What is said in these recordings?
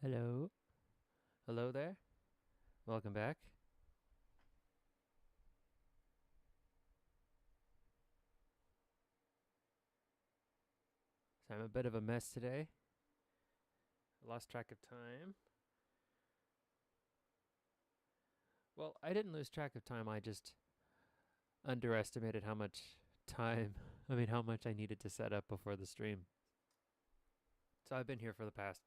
Hello. Hello there. Welcome back. So I'm a bit of a mess today. I lost track of time. Well, I didn't lose track of time. I just underestimated how much how much I needed to set up before the stream. So I've been here for the past,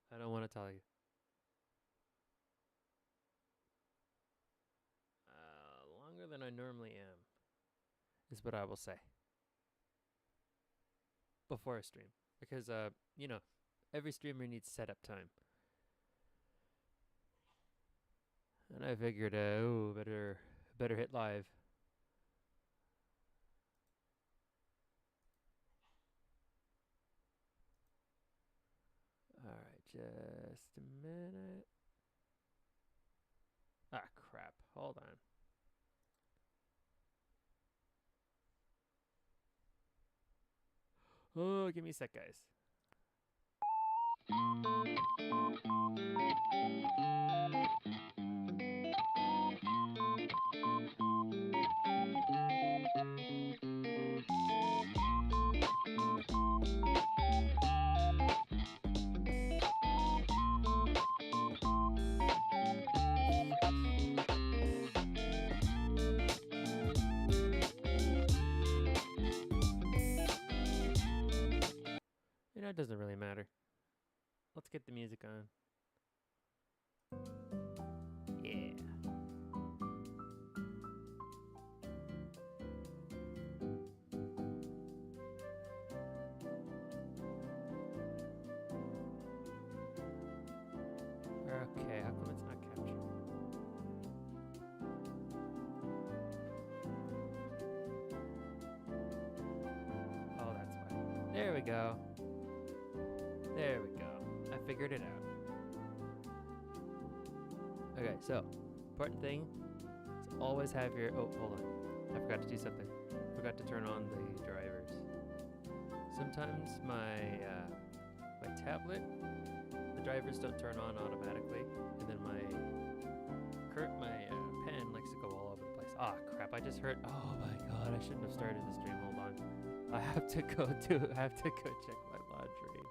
I don't want to tell you. Longer than I normally am, is what I will say. Before a stream. Because, every streamer needs setup time. And I figured, better hit live. Alright, just a minute. Ah, crap. Hold on. Oh, give me a sec, guys. It doesn't really matter. Let's get the music on. Yeah. Okay, how come it's not captured? Oh, that's why. There we go. There we go. I figured it out. Okay, so, important thing is always have your... Oh, hold on. I forgot to do something. Forgot to turn on the drivers. Sometimes my tablet, the drivers don't turn on automatically, and then my pen likes to go all over the place. Ah, crap! I just heard. Oh my god! I shouldn't have started the stream. Hold on. I have to go check my laundry.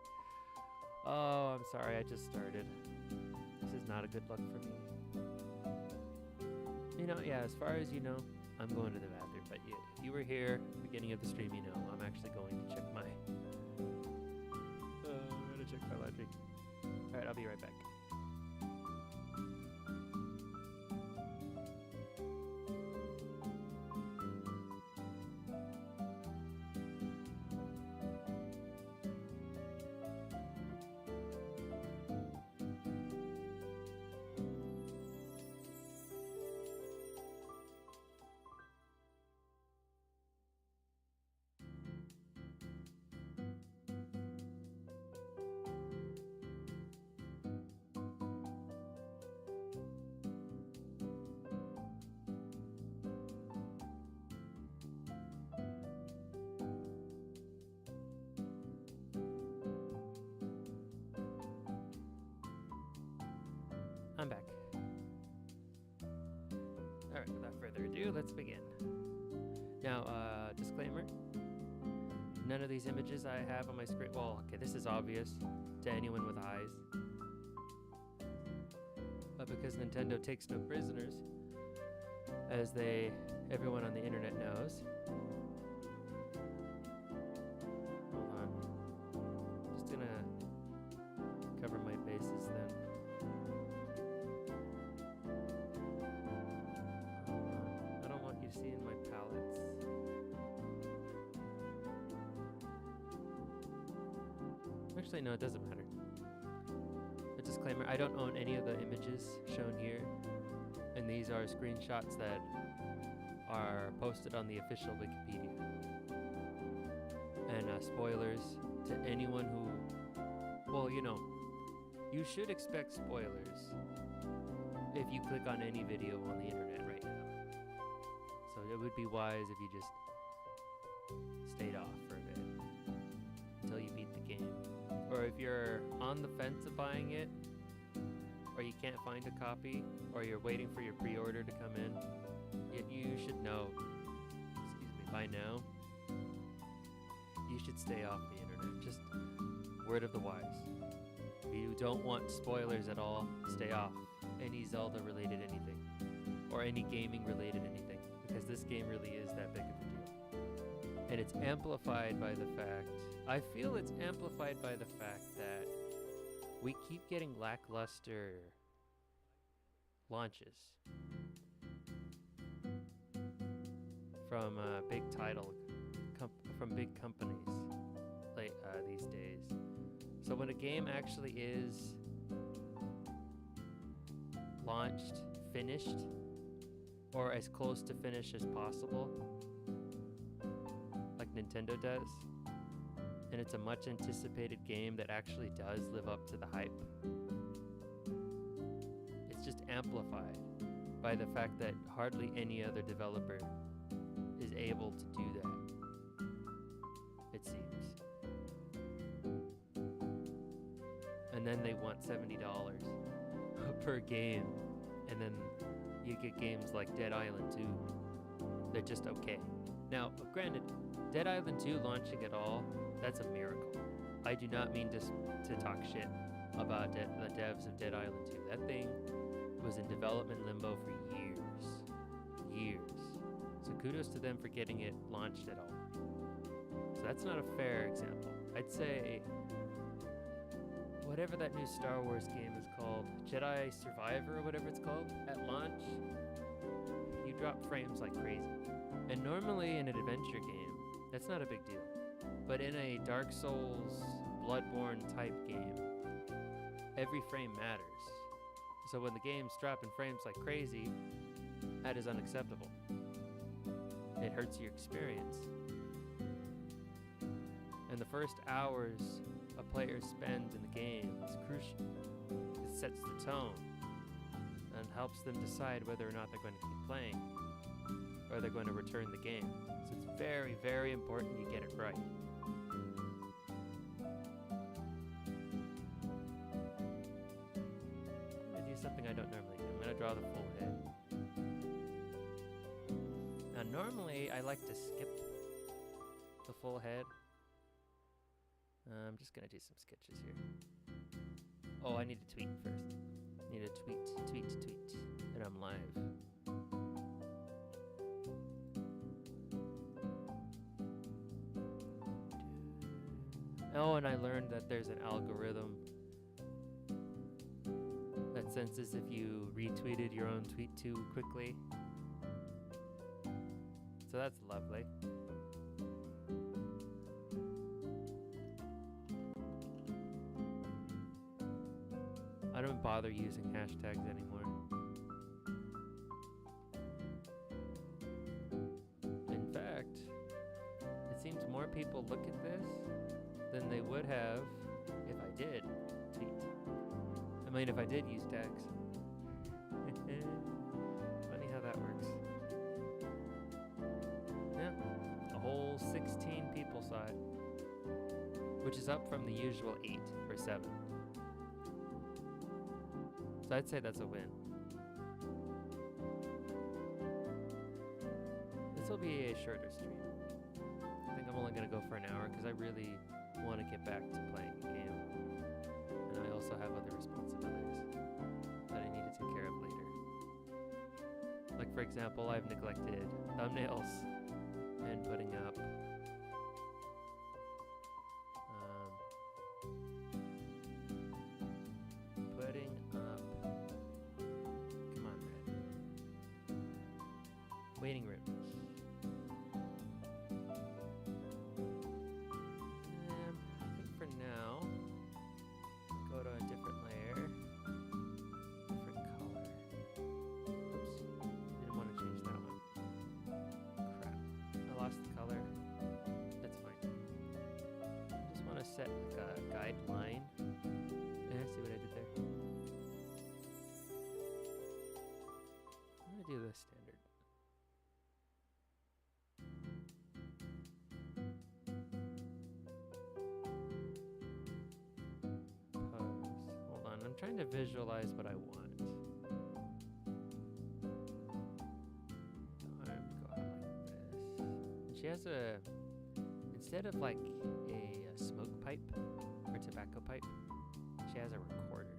Oh, I'm sorry. I just started. This is not a good look for me. As far as you know, I'm going to the bathroom. But if you were here at the beginning of the stream, I'm actually going to check my. I'm gonna check my laundry. All right, I'll be right back. I'm back. Alright, without further ado, let's begin. Now, disclaimer. None of these images I have on my screen... Well, okay, this is obvious to anyone with eyes. But because Nintendo takes no prisoners, as everyone on the internet knows... Hold on. Just gonna cover my bases then. Seeing my palettes. Actually, no, it doesn't matter. A disclaimer, I don't own any of the images shown here, and these are screenshots that are posted on the official Wikipedia. And spoilers to anyone who, well, you should expect spoilers if you click on any video on the internet right now. So it would be wise if you just stayed off for a bit until you beat the game. Or or if you're on the fence of buying it, or you can't find a copy, or you're waiting for your pre-order to come in, you should know, by now, you should stay off the internet. Just word of the wise. If you don't want spoilers at all, stay off any Zelda related anything, or any gaming related anything, because this game really is that big of a deal. And it's amplified by the fact, I feel it's amplified by the fact that we keep getting lackluster launches from big from big companies these days. So when a game actually is launched, finished, or as close to finish as possible, like Nintendo does, and it's a much anticipated game that actually does live up to the hype, it's just amplified by the fact that hardly any other developer is able to do that, it seems. And then they want $70 per game, and then you get games like Dead Island 2. They're just okay. Now, granted, Dead Island 2 launching at all, that's a miracle. I do not mean to talk shit about the devs of Dead Island 2. That thing was in development limbo for years. So kudos to them for getting it launched at all. So that's not a fair example. I'd say whatever that new Star Wars game is called, Jedi Survivor or whatever it's called, at launch, you drop frames like crazy. And normally in an adventure game, that's not a big deal. But in a Dark Souls, Bloodborne type game, every frame matters. So when the game's dropping frames like crazy, that is unacceptable. It hurts your experience. And the first hours a player spends in the game is crucial. It sets the tone and helps them decide whether or not they're going to keep playing or they're going to return the game. So it's very, very important you get it right. I'm going to do something I don't normally do. I'm going to draw the full head. Now normally I like to skip the full head. I'm just gonna do some sketches here. Oh, I need to tweet first. Need to tweet, and I'm live. Oh, and I learned that there's an algorithm that senses if you retweeted your own tweet too quickly. So that's lovely. I don't bother using hashtags anymore. In fact, it seems more people look at this than they would have if I did tweet. I mean, if I did use tags. Funny how that works. Yeah, a whole 16 people saw it, which is up from the usual 8 or 7. So I'd say that's a win. This will be a shorter stream. I think I'm only going to go for an hour because I really want to get back to playing a game. And I also have other responsibilities that I need to take care of later. Like for example, I've neglected thumbnails and putting up waiting room. I think for now, go to a different layer, different color. Oops, didn't want to change that one. Crap, I lost the color. That's fine. I just want to set like a guideline. See what I did there? I'm gonna do this standard. trying to visualize what I want. The arms go out like this. And she has instead of like a smoke pipe or tobacco pipe, she has a recorder.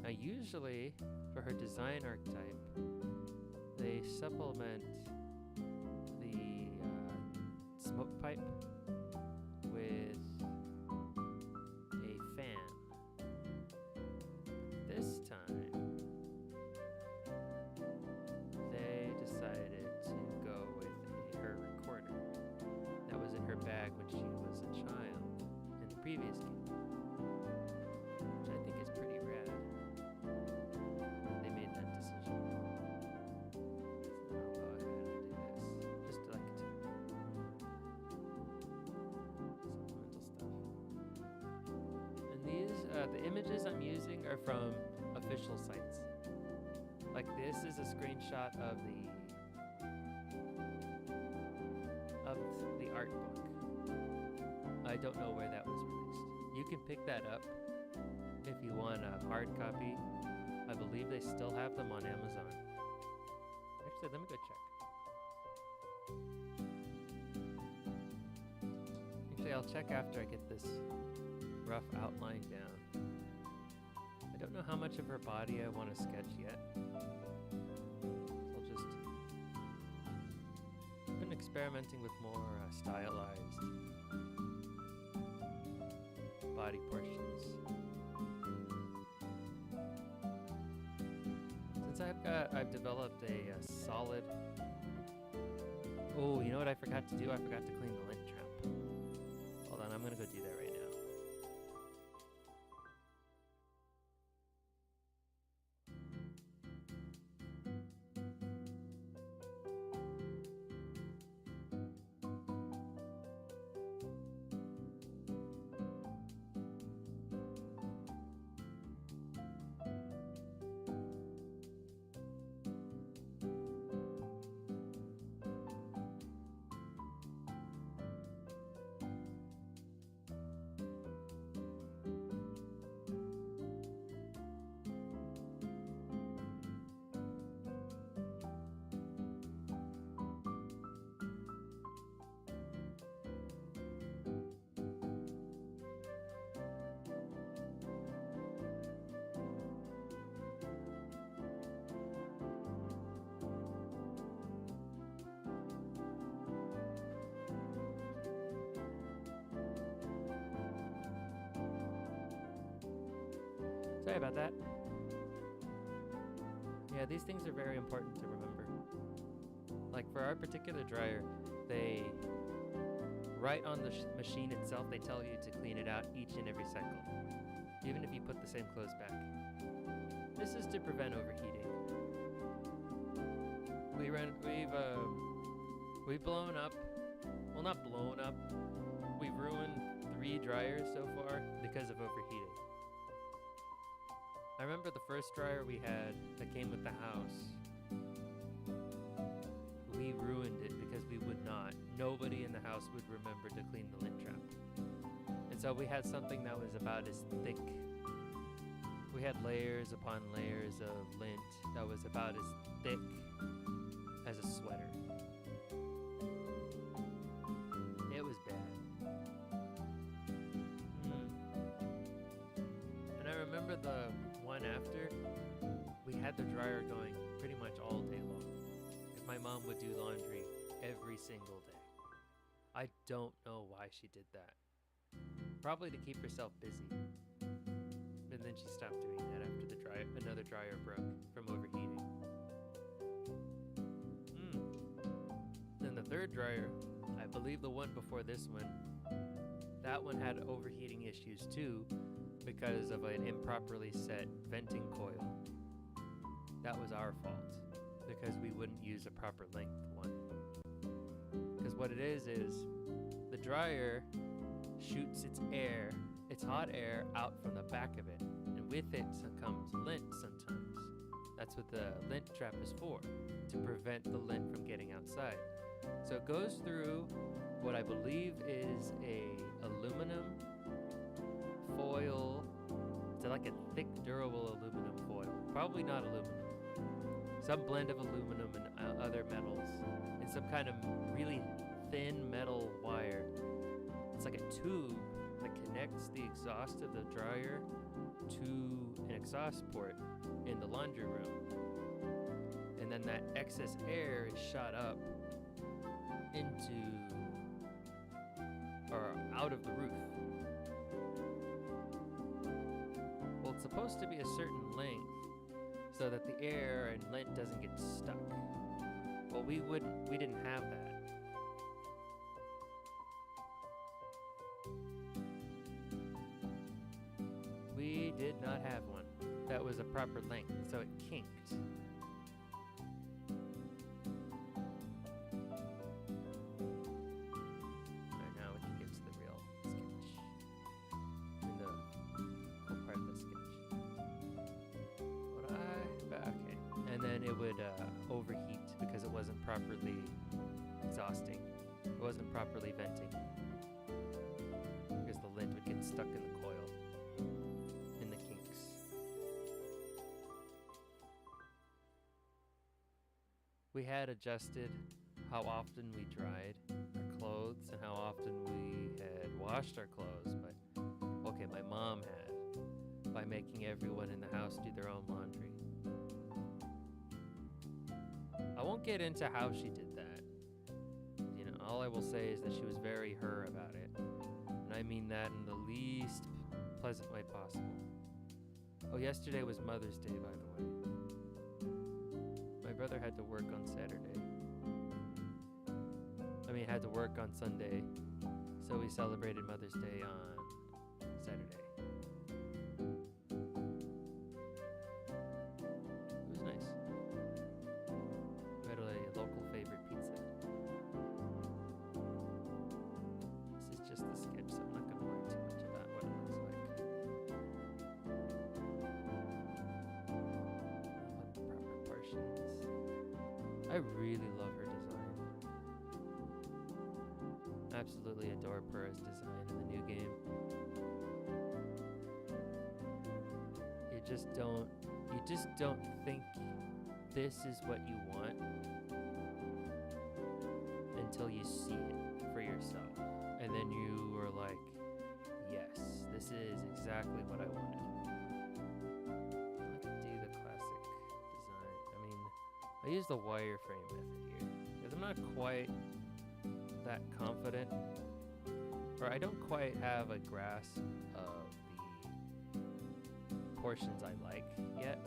Now usually for her design archetype, they supplement the smoke pipe with a fan. This time, they decided to go with her recorder that was in her bag when she was a child in the previous game, which I think is pretty rad. They made that decision. So I'll go ahead and do this, just like supplemental stuff. And these, the images I'm using are from official sites. Like this is a screenshot of the art book. I don't know where that was released. You can pick that up if you want a hard copy. I believe they still have them on Amazon. Actually, let me go check. Actually, I'll check after I get this rough outline down. I don't know how much of her body I want to sketch yet. So I've been experimenting with more stylized body portions. Since I've developed a solid. Oh, you know what I forgot to do? I forgot to clean the lint trap. Hold on, I'm gonna go do that right now. Sorry about that. Yeah, these things are very important to remember. Like for our particular dryer, they, right on the machine itself, they tell you to clean it out each and every cycle, even if you put the same clothes back. This is to prevent overheating. We've blown up, well not blown up, we've ruined 3 dryers so far because of overheating. I remember the first dryer we had that came with the house. We ruined it because we would not. Nobody in the house would remember to clean the lint trap. And so we had something that was about as thick. We had layers upon layers of lint that was about as thick as a sweater. It was bad. And I remember the one after, we had the dryer going pretty much all day long. My mom would do laundry every single day. I don't know why she did that. Probably to keep herself busy. And then she stopped doing that after another dryer broke from overheating. Then the third dryer, I believe the one before this one, that one had overheating issues too because of an improperly set venting coil. That was our fault because we wouldn't use a proper length one. Because what it is the dryer shoots its hot air out from the back of it, and with it comes lint sometimes. That's what the lint trap is for, to prevent the lint from getting outside. So it goes through what I believe is a aluminum foil, it's like a thick, durable aluminum foil. Probably not aluminum. Some blend of aluminum and other metals, and some kind of really thin metal wire. It's like a tube that connects the exhaust of the dryer to an exhaust port in the laundry room. And then that excess air is shot up into or out of the roof. Well, it's supposed to be a certain length so that the air and lint doesn't get stuck. Well, we didn't have that. We did not have one that was a proper length, so it kinked. Alright, now we can get to the real sketch. I mean, the cool part of the sketch. Okay. And then it would overheat because it wasn't properly exhausting. It wasn't properly venting. Because the lint would get stuck in the coil. In the kinks. We had adjusted how often we dried our clothes and how often we had washed our clothes, but okay, my mom had, by making everyone in the house do their own laundry. I won't get into how she did that. You know, all I will say is that she was very her about it. And I mean that in the least pleasant way possible. Oh, yesterday was Mother's Day, by the way. My brother had to work on Saturday. Had to work on Sunday, so we celebrated Mother's Day on Saturday. It was nice. We had a local favorite pizza. This is just the sketch, so I'm not going to worry too much about what it looks like. I love the proper portions. I really love her design. Absolutely adore Purah's design in the new game. You just don't think this is what you want until you see it for yourself. And then you are like, yes, this is exactly what I wanted. I can do the classic design. I use the wireframe method here because I'm not quite that confident, or I don't quite have a grasp of the portions I like yet,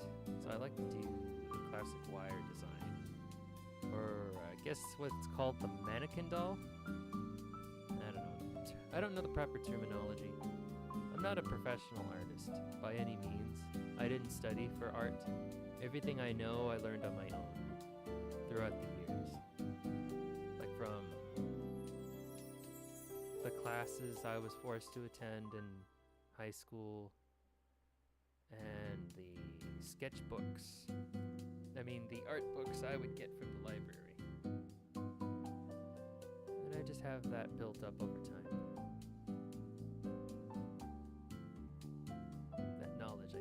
so I like to do the classic wire design, or I guess what's called the mannequin doll. I don't know the proper terminology. I'm not a professional artist by any means. I didn't study for art. Everything I know I learned on my own throughout the years, like from the classes I was forced to attend in high school, and the sketchbooks. The art books I would get from the library. And I just have that built up over time. That knowledge,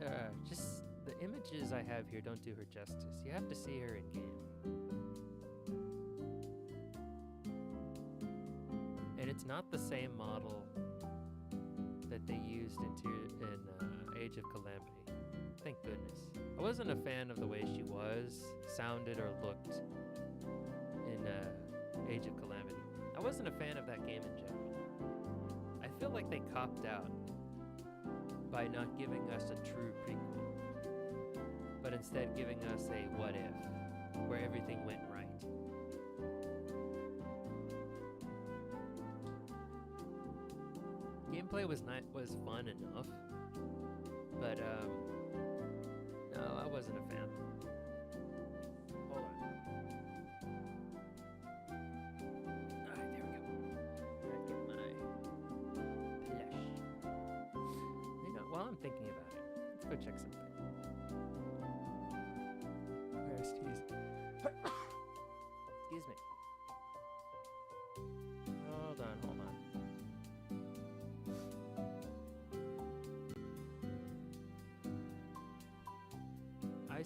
Yeah, just the images I have here don't do her justice. You have to see her in game. And it's not the same model that they used in Age of Calamity. Thank goodness. I wasn't a fan of the way she sounded, or looked in Age of Calamity. I wasn't a fan of that game in general. I feel like they copped out by not giving us a true prequel, but instead giving us a what if, where everything went right. Gameplay was fun enough, but no, I wasn't a fan. Hold on. Alright, there we go. Gotta get my plush. While I'm thinking about it, let's go check something. Excuse me.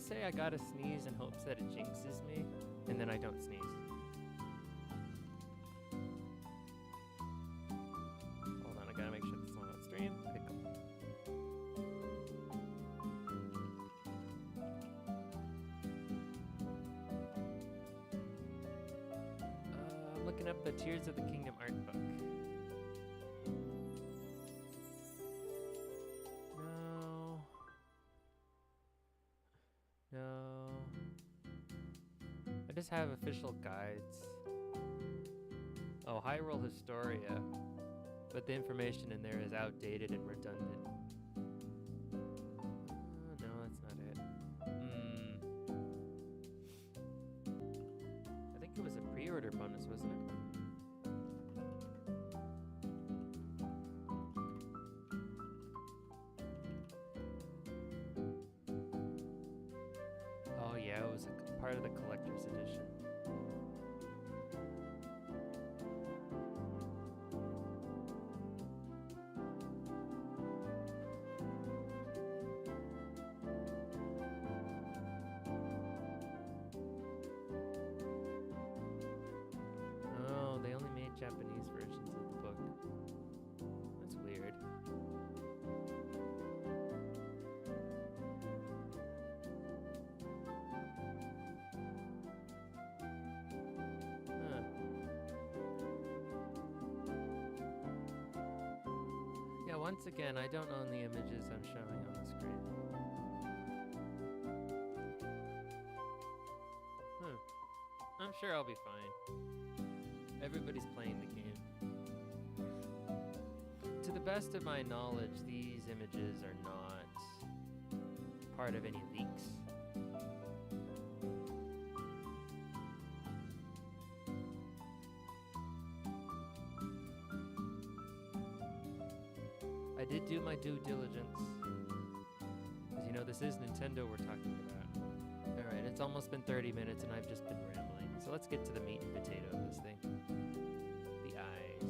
say I gotta sneeze in hopes that it jinxes me, and then I don't sneeze. Hold on, I gotta make sure this one's on stream. Okay, cool. I'm looking up the Tears of the Kingdom art book. No. I just have official guides. Oh, Hyrule Historia. But the information in there is outdated and redundant. No, that's not it. I think it was a pre-order bonus, wasn't it? Oh yeah, it was a part of the collector's edition. Oh, they only made Japanese versions of the book. That's weird. Yeah, once again, I don't own the images I'm showing on the screen. I'm sure I'll be fine. Everybody's playing the game. To the best of my knowledge, these images are not part of any leaks. I did do my due diligence. Because you know, this is Nintendo we're talking about. Alright, it's almost been 30 minutes and I've just been rambling. So let's get to the meat and potato of this thing. The eyes.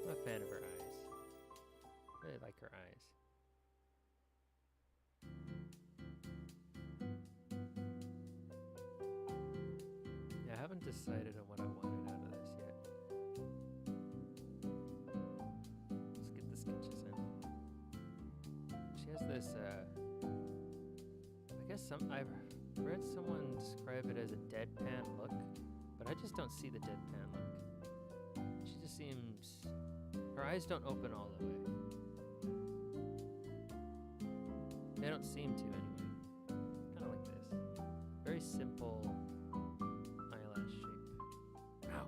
I'm a fan of her eyes. I really like her eyes. Yeah, I haven't decided on what I wanted out of this yet. Let's get the sketches in. She has this, I guess I've read someone describe it as a deadpan look, but I just don't see the deadpan look. She just seems... Her eyes don't open all the way. They don't seem to anyway. Kind of like this. Very simple eyelash shape. Ow!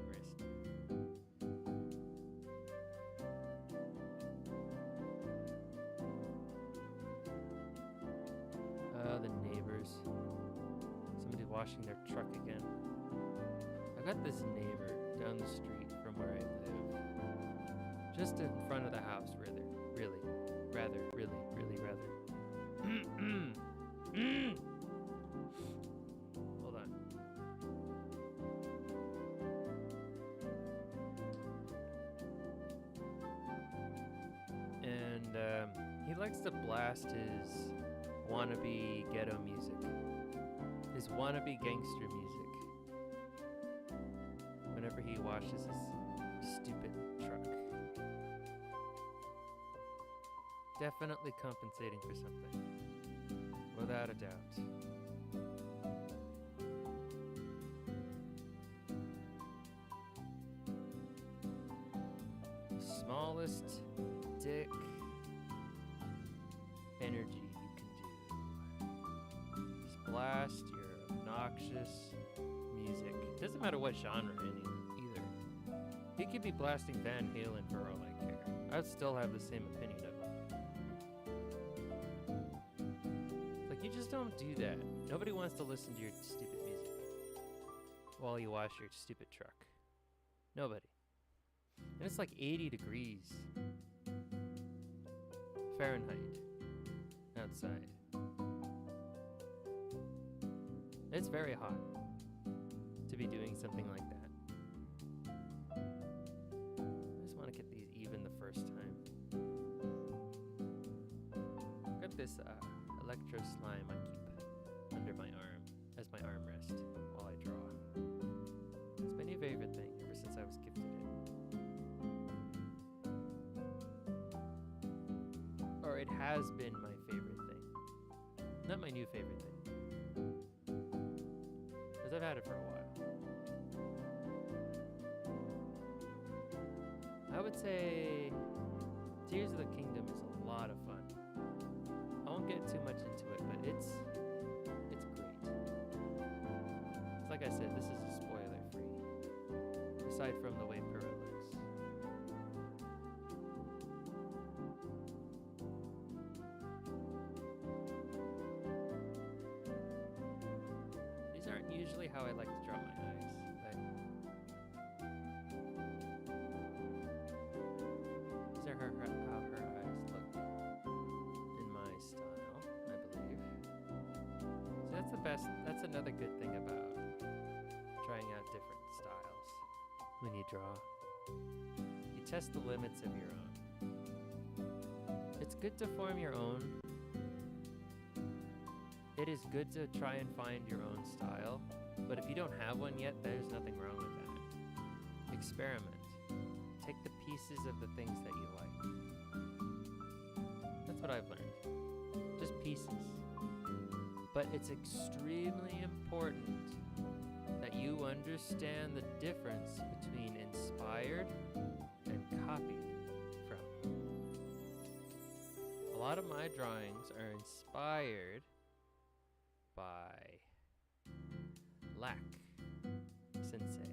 Wrist. The neighbors. Somebody's washing their truck again. I've got this neighbor down the street from where I live. Just in front of the house, rather. Hold on. And he likes to blast his wannabe ghetto music. His wannabe gangster music. Whenever he washes his stupid truck. Definitely compensating for something. Without a doubt. Smallest dick energy you can do. Just blast your obnoxious music. Doesn't matter what genre either. He could be blasting Van Halen for all I care. I'd still have the same opinion of him. Like, you just don't do that. Nobody wants to listen to your stupid music while you wash your stupid truck. Nobody. And it's like 80 degrees Fahrenheit outside. It's very hot to be doing something like that. I just want to get these even the first time. Got this electro slime I keep under my arm as my armrest while I draw. It's my new favorite thing ever since I was gifted it. Or it has been my favorite thing. Not my new favorite thing. Because I've had it for a while. I would say Tears of the Kingdom is a lot of fun. I won't get too much into it, but it's great. It's like I said, this is a spoiler free. Aside from the way Purah looks. These aren't usually how I like to draw my eyes. These are how her eyes look in my style, I believe. So that's the best. That's another good thing about trying out different styles when you draw. You test the limits of your own. It's good to form your own. It is good to try and find your own style, but if you don't have one yet, there's nothing wrong with that. Experiment. Take the pieces of the things that you like. That's what I've learned. Just pieces. But it's extremely important that you understand the difference between inspired and copied from. A lot of my drawings are inspired by Lack Sensei.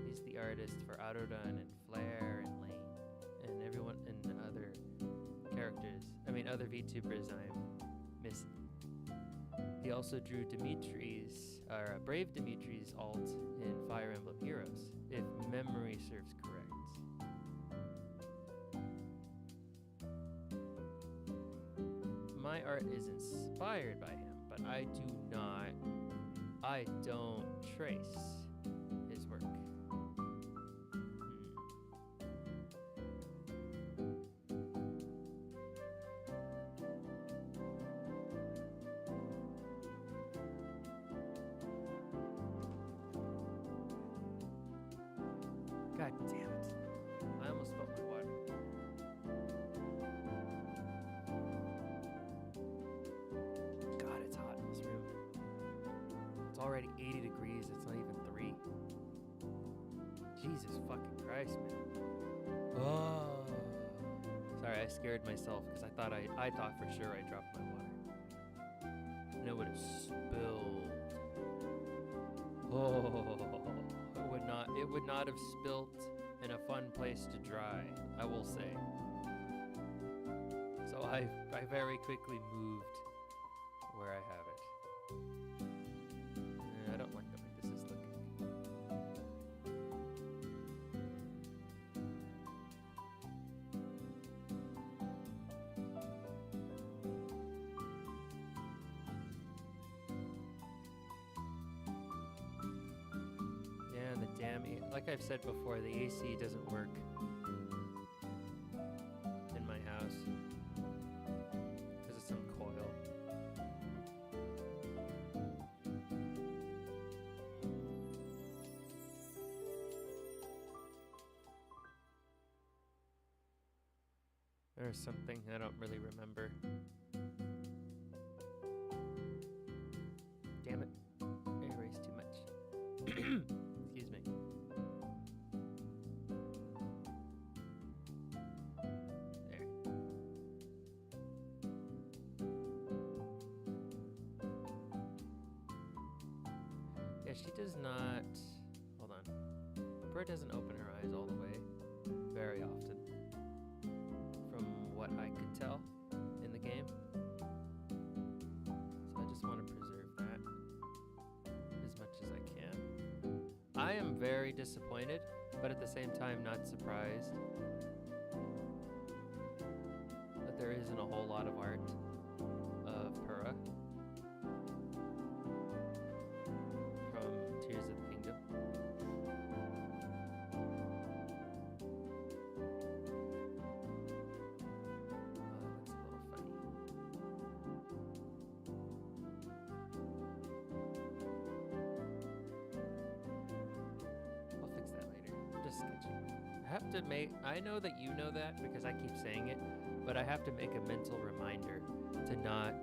He's the artist for Autodone and Flare and Lane and everyone and other characters. Other VTubers I'm missing. He also drew Brave Dimitri's alt in Fire Emblem Heroes, if memory serves correct. My art is inspired by him, but I don't trace his work. God damn it. I almost spilled my water. God, it's hot in this room. It's already 80 degrees. It's not even 3. Jesus fucking Christ, man. Oh. Sorry, I scared myself because I thought for sure I dropped my water. And it would have spilled. Oh. It would not have spilt in a fun place to dry, I will say. So I very quickly moved where I have it. I don't like the way this is looking. Like I've said before, the AC doesn't work in my house because of some coil. There's something I don't really remember. Damn it. I erased too much. Excuse me. There. Yeah, she does not... Hold on. Purah doesn't open her eyes all the way very often, from what I could tell in the game. So I just want to preserve that as much as I can. I am very disappointed, but at the same time not surprised that there isn't a whole lot of art of Purah from Tears of the Kingdom. Oh, that's a little funny. have to make, I know that you know that because I keep saying it, but I have to make a mental reminder to not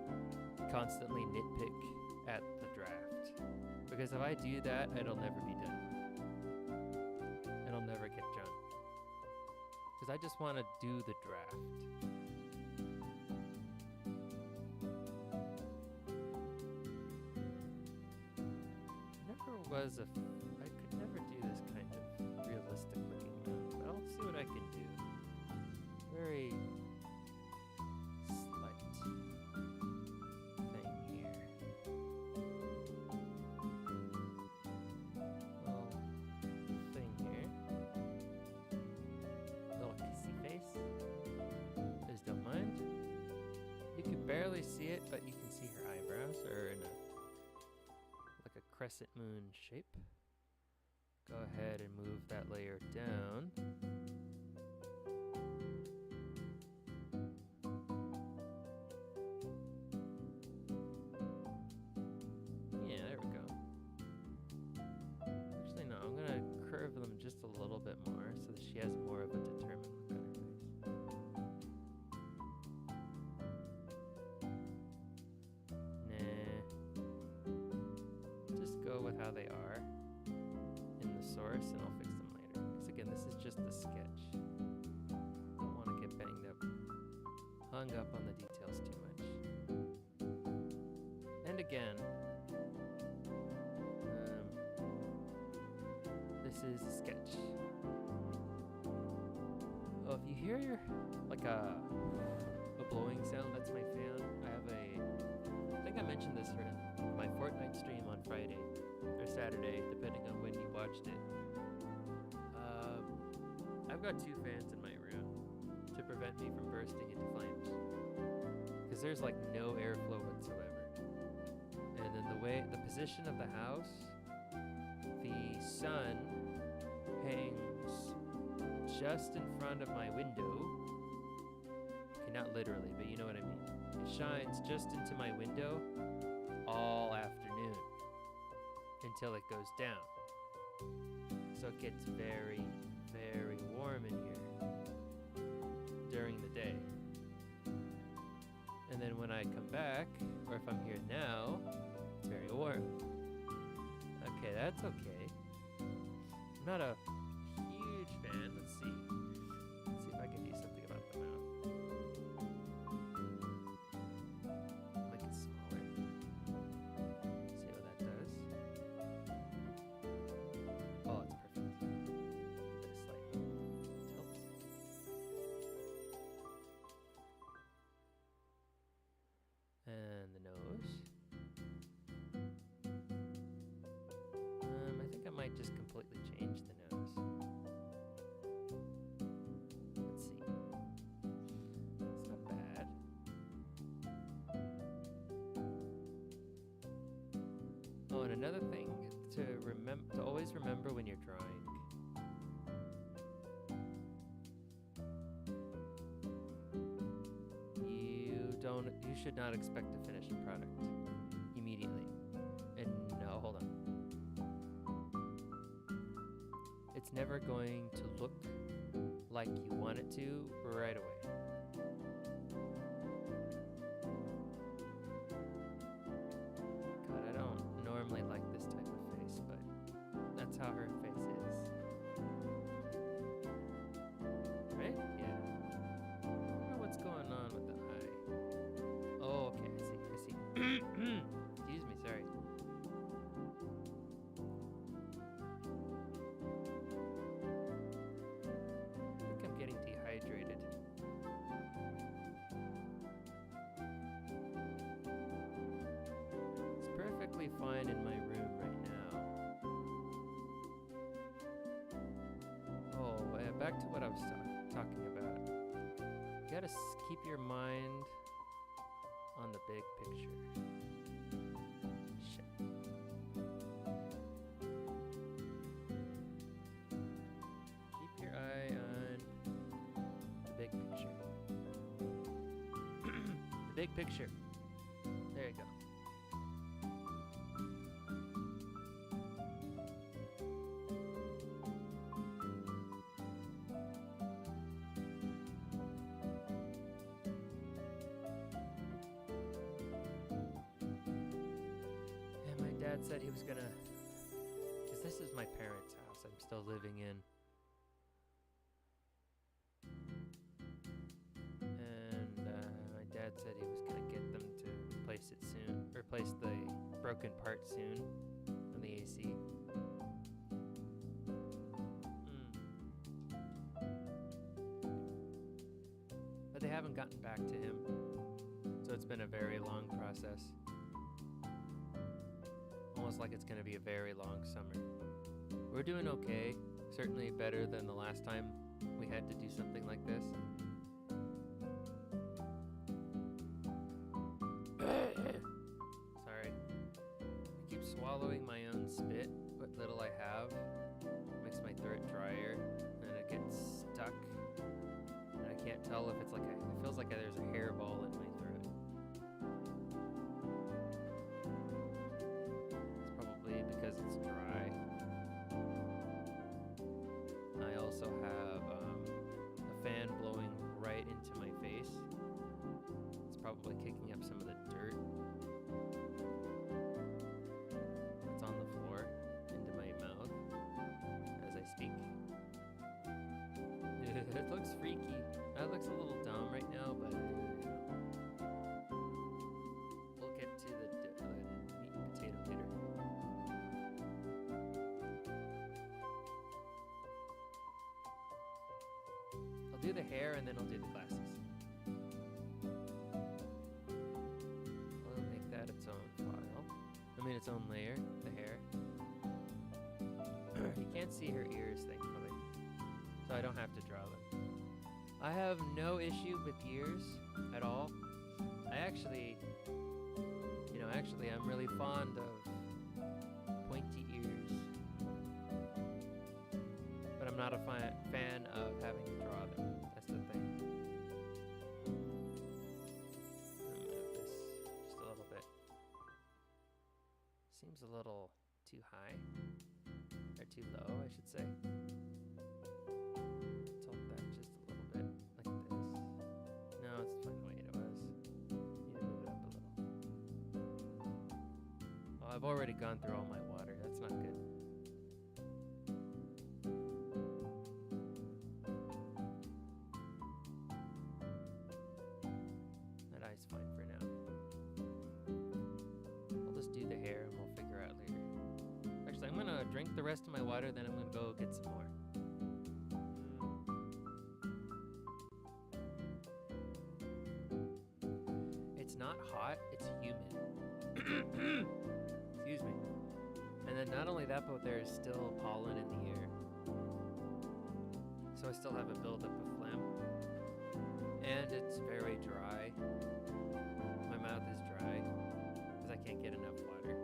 constantly nitpick at the draft. Because if I do that, it'll never be done. It'll never get done. Because I just want to do the draft. Was a I could never do this kind of realistic looking moon, but I'll see what I can do. Very slight thing here. Little thing here. Little kissy face. Please don't mind. You can barely see it, but you can see her eyebrows are in a crescent moon shape. Go ahead and move that layer down. Yeah, there we go. Actually, no, I'm gonna curve them just a little bit more so that she has more of a determined look on her face. With how they are in the source, and I'll fix them later. Because again, this is just a sketch. Don't want to get banged up, hung up on the details too much. And again, this is a sketch. Oh, if you hear like a blowing sound, that's my fan. I have a, I think I mentioned this for my Fortnite stream on Friday or Saturday, depending on when you watched it. I've got 2 fans in my room to prevent me from bursting into flames, because there's like no airflow whatsoever. And then the position of the house, the sun hangs just in front of my window. Okay, not literally, but you know what I mean. It shines just into my window all afternoon until it goes down. So it gets very, very warm in here during the day. And then when I come back, or if I'm here now, it's very warm. Okay, that's okay. I'm not a huge fan. Let's see. Let's see if I can do something about the mouth. Make it smaller. See what that does. Oh, it's perfect. Bit of slight tilt. And the nose. I think I might just completely change the nose. Let's see. It's not bad. Oh, and another thing to always remember when you're drawing. You should not expect a finished product immediately. And no, hold on. It's never going to look like you want it to right away. God, I don't normally like this type of face, but that's how her face is. Right? Yeah. I don't know what's going on with the eye. Oh, okay, I see. Excuse me, sorry. Dehydrated. It's perfectly fine in my room right now. Oh, back to what I was talking about. You gotta keep your mind on the big picture. Shit. Keep your eye on big picture. The big picture. There you go. dad said he was gonna, because this is my parents' house I'm still living in. And my dad said he was gonna get them to replace it soon, replace the broken part soon on the AC. But they haven't gotten back to him, so it's been a very long process. Almost like it's going to be a very long summer. We're doing okay, certainly better than the last time we had to do something like this. Sorry. I keep swallowing my own spit, what little I have. Makes my throat drier, and it gets stuck. And I can't tell if it's like it feels like there's a hairball in my throat. It's probably because it's dry. I also have a fan blowing right into my face. It's probably kicking up some of the dirt that's on the floor into my mouth as I speak. It looks freaky. That looks a little dumb right now, but we'll get to the meat and potato later. I'll do the hair and then I'll do the glasses. I'll make that its own file. I mean its own layer, the hair. You can't see her ears, thankfully, so I don't have to draw them. I have no issue with ears at all. I actually, I'm really fond of pointy ears. But I'm not a fan of having to draw them. That's the thing. I'll move this just a little bit. Seems a little too high. Or too low, I should say. Tilt that just a little bit, like this. No, it's fine the way it was. Need to move it up a little. Oh, I've already gone through all my water. That's not good. That eye's fine for now. I'll just do the hair and we'll figure out later. Actually, I'm gonna drink the rest of my water, then I'm gonna go get some more. It's not hot, it's humid. Excuse me. And then not only that, but there's still pollen in the air. So I still have a buildup of phlegm. And it's very dry. My mouth is dry because I can't get enough water.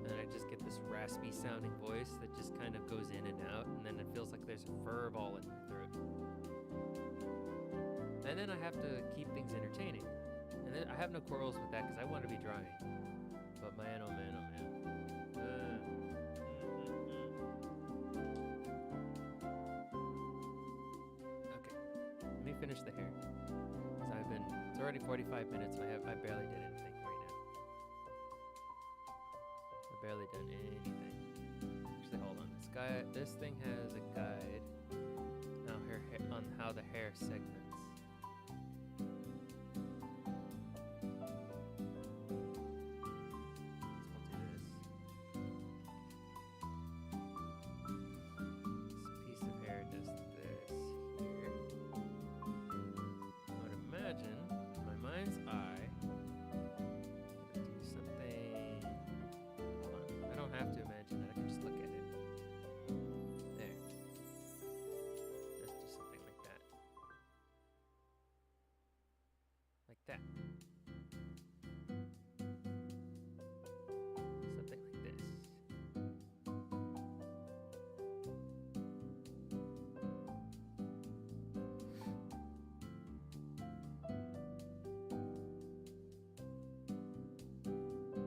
And I just get this raspy sounding voice that just kind of goes in and out, and then it feels like there's a fur ball in my throat. And then I have to keep things entertaining. And then I have no quarrels with that because I want to be drawing. But man, oh man, oh man. Okay, let me finish the hair. So it's already 45 minutes and I barely did anything right now. I've barely done anything. Actually, hold on. This thing has a guide on how the hair segments. That. Something like this.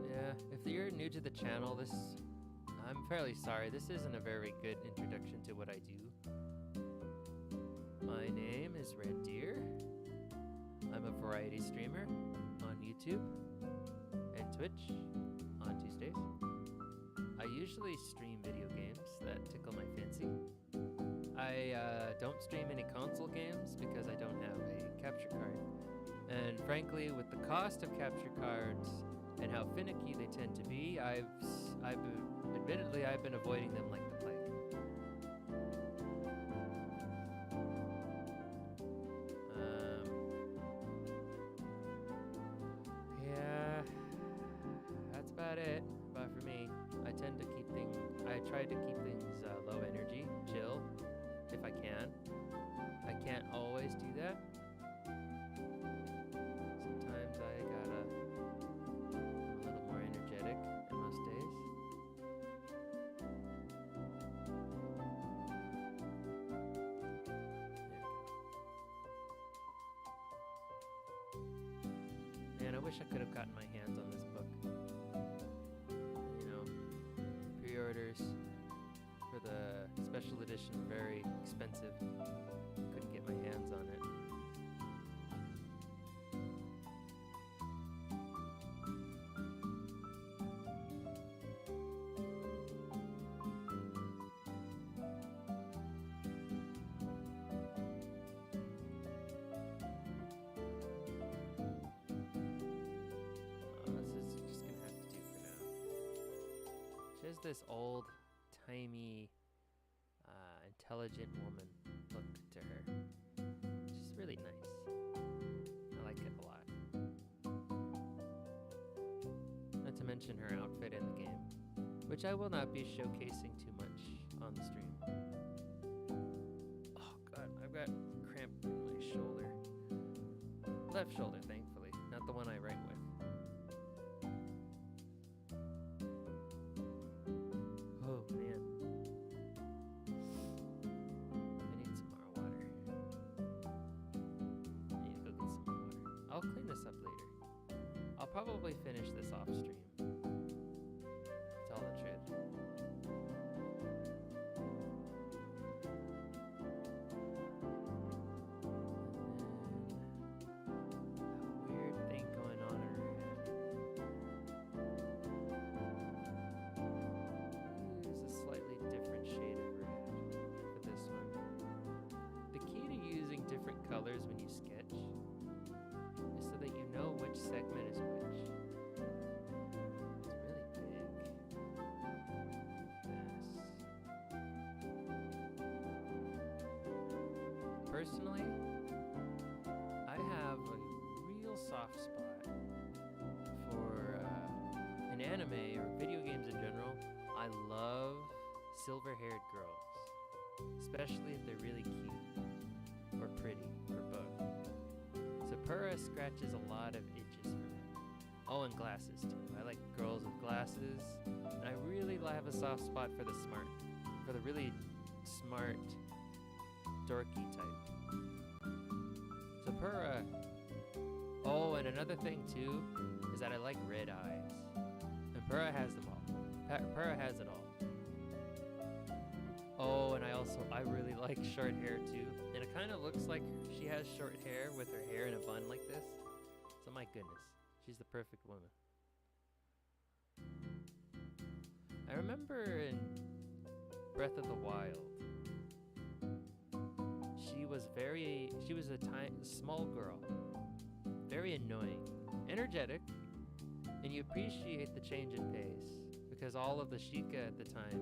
Yeah, if you're new to the channel, I'm fairly sorry. This isn't a very good introduction to what I do. My name is Red Deere. I'm a variety streamer on YouTube and Twitch on Tuesdays. usually stream video games that tickle my fancy. I don't stream any console games because I don't have a capture card. And frankly, with the cost of capture cards and how finicky they tend to be, admittedly I've been avoiding them like the plague. Yeah, that's about it. But for me, I try to keep things low energy, chill, if I can. I can't always do that. Sometimes I gotta a little more energetic than most days. There we go. Man, I wish I could have gotten my hands on this book. You know, pre-orders for the special edition were very expensive. Couldn't get my hands on it. This is just gonna have to do for now. She has this old-timey, intelligent woman look to her. She's really nice. I like it a lot. Not to mention her outfit in the game, which I will not be showcasing too much on the stream. Oh god, I've got cramp in my shoulder. Left shoulder, thankfully, not the one I write with. Oh man. I need some more water. I need to go get some more water. I'll clean this up later. I'll probably finish this off stream. To tell the truth. That weird thing going on in her head. Use a slightly different shade of red for this one. The key to using different colors when you sketch is so that you know which segment is which. It's really big. This. Personally, I have a real soft spot for in anime or video games in general. I love silver-haired girls, especially if they're really cute or pretty or both. So Purah scratches a lot of itches for me. Oh, and glasses too. I like girls with glasses, and I really have a soft spot for the really smart, dorky type. So Purah. Oh, and another thing too is that I like red eyes, and Purah has them all. Purah has it all. Oh, and I really like short hair too. And it kind of looks like she has short hair with her hair in a bun like this. So my goodness, she's the perfect woman. I remember in Breath of the Wild, she was a small girl, very annoying, energetic, and you appreciate the change in pace because all of the Sheikah at the time,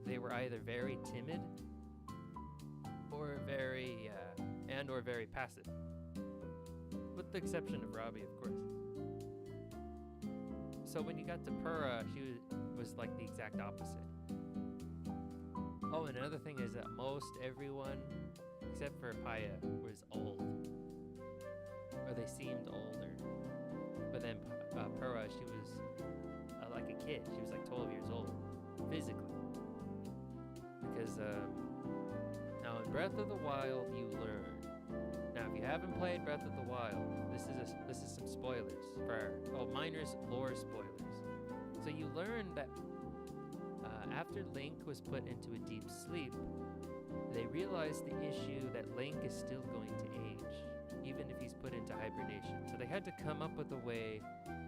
they were either very timid or very passive, with the exception of Robbie, of course. So when you got to Purah, she was like the exact opposite. Oh, and another thing is that most everyone, except for Paya, was old, or they seemed older. But then Purah, she was like a kid. She was like 12 years old, physically. Because now in Breath of the Wild, you learn. Now, if you haven't played Breath of the Wild, this is some spoilers for minors lore spoilers. So you learn that after Link was put into a deep sleep, they realized the issue that Link is still going to age, even if he's put into hibernation. So they had to come up with a way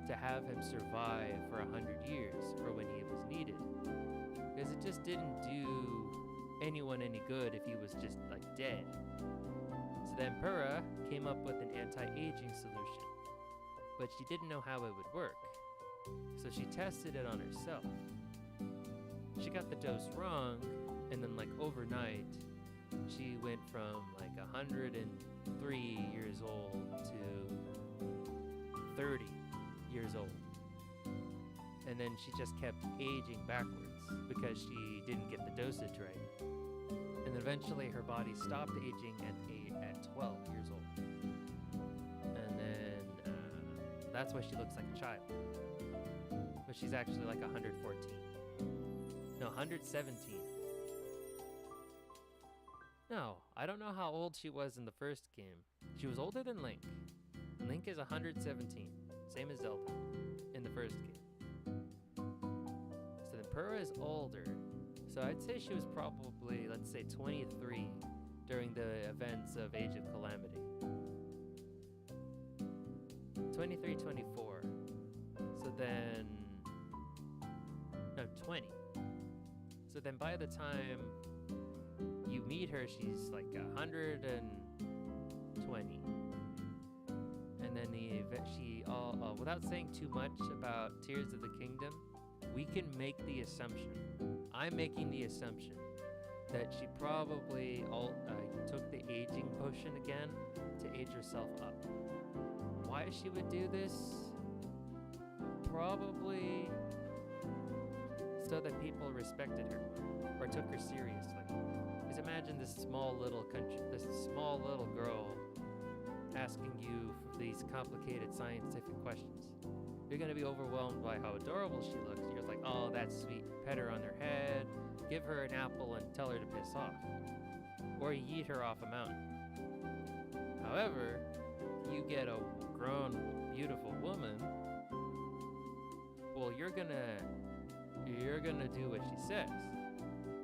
to have him survive for 100 years for when he was needed. because it just didn't do anyone any good if he was just like dead. So then Purah came up with an anti-aging solution, but she didn't know how it would work. So she tested it on herself. She got the dose wrong, and then like overnight, she went from like 103 years old to 30 years old. And then she just kept aging backwards because she didn't get the dosage right. And eventually her body stopped aging at 12 years old. And then that's why she looks like a child. But she's actually like 114. No, 117. No, I don't know how old she was in the first game. She was older than Link. And Link is 117, same as Zelda in the first game. So then Purah is older. So I'd say she was probably, let's say 23 during the events of Age of Calamity. 23, 24. So then, no, 20. So then by the time you meet her, she's like 120. And then without saying too much about Tears of the Kingdom, we can make the assumption, I'm making the assumption, that she probably took the aging potion again to age herself up. Why she would do this? Probably so that people respected her or took her seriously. Because imagine this small little girl asking you these complicated scientific questions. You're going to be overwhelmed by how adorable she looks. You're just like, oh, that's sweet. Pet her on her head, give her an apple and tell her to piss off. Or you yeet her off a mountain. However, you get a grown, beautiful woman, well, you're gonna do what she says.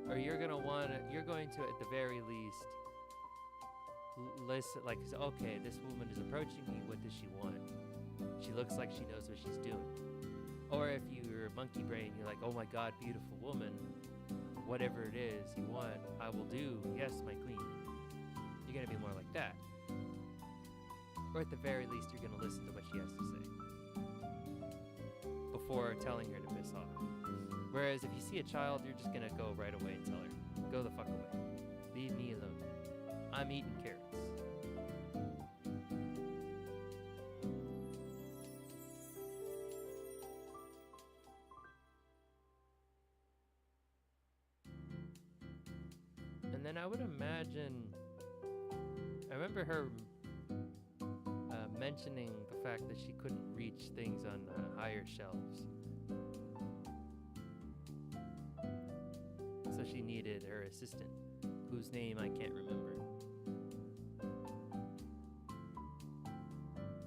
Or you're going to at the very least listen, like, okay, this woman is approaching me, what does she want? She looks like she knows what she's doing. Or if you're a monkey brain, you're like, oh my god, beautiful woman, whatever it is you want, I will do, yes, my queen. You're going to be more like that. Or at the very least, you're going to listen to what she has to say before telling her to piss off. Whereas if you see a child, you're just going to go right away and tell her, go the fuck away. Leave me alone. I'm eating carrots. And then I would imagine, I remember her mentioning the fact that she couldn't reach things on higher shelves. So she needed her assistant, whose name I can't remember.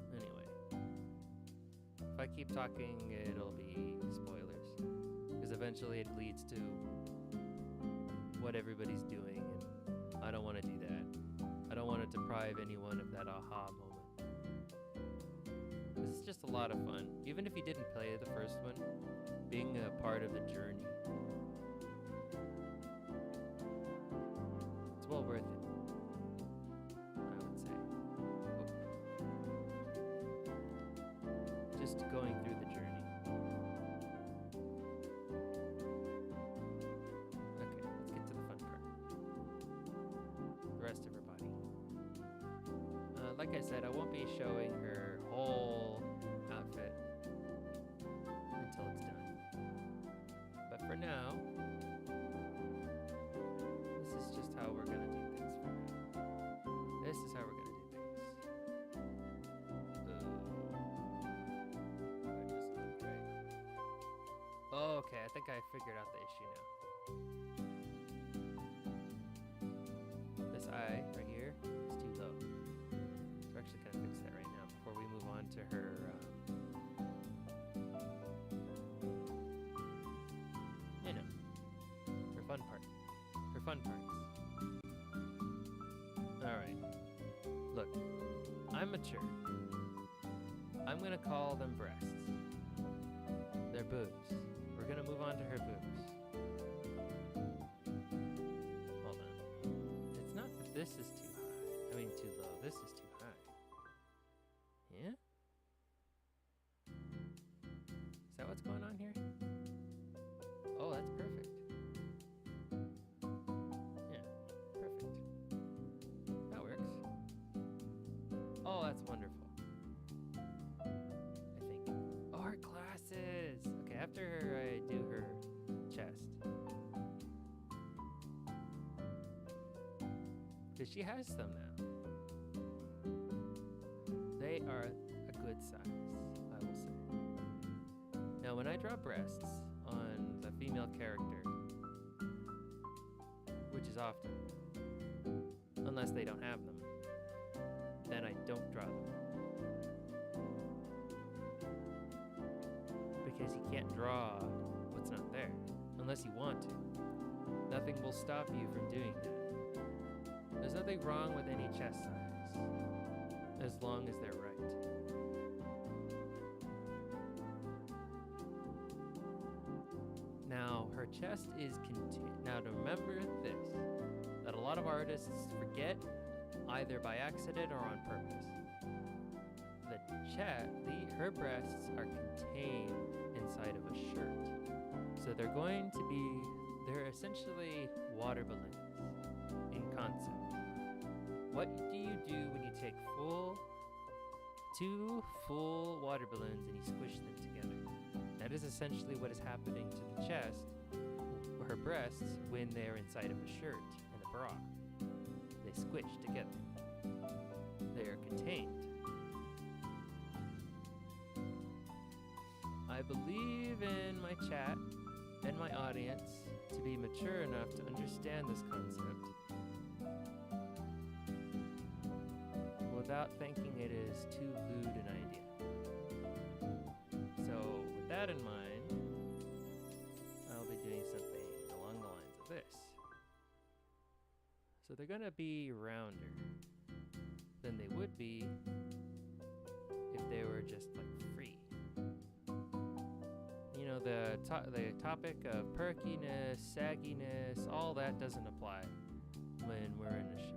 Anyway, if I keep talking, it'll be spoilers, because eventually it leads to what everybody's doing, and I don't want to do that. I don't want to deprive anyone of that aha moment. This is just a lot of fun. Even if you didn't play the first one, being a part of the journey, it's well worth it, I would say. Just going through the journey. Okay, let's get to the fun part. The rest of her body. Like I said, I won't be showing her whole outfit until it's done. But for now, this is just how we're gonna do things for now. This is how we're gonna do things. I just look great. Oh, okay, I think I figured out the issue now. This eye right here is too low. So we're actually gonna fix that right now before we move on to her her fun part. Her fun parts. Alright. Look, I'm mature. I'm gonna call them breasts. They're boobs. We're gonna move on to her boobs. this is too high. I mean, too low. This is too high. Yeah? Is that what's going on here? Oh, that's perfect. Yeah, perfect. That works. Oh, that's wonderful. I think. Oh, her glasses! Okay, after I do her chest. Because she has some now. They are a good size, I will say. Now, when I draw breasts on the female character, which is often, unless they don't have them, then I don't draw them. Because you can't draw what's not there, unless you want to. Nothing will stop you from doing that. There's nothing wrong with any chest size, as long as they're right. Now, her chest is now to remember this, that a lot of artists forget, either by accident or on purpose. Her breasts are contained inside of a shirt. So they're essentially water balloons in concept. What do you do when you take two full water balloons and you squish them together? That is essentially what is happening to the chest, or her breasts, when they're inside of a shirt and a bra. They squish together. They are contained. I believe in my chat and my audience to be mature enough to understand this concept without thinking it is too lewd an idea. So, with that in mind, I'll be doing something along the lines of this. So they're gonna be rounder than they would be if they were just like free. You know, the topic of perkiness, sagginess, all that doesn't apply when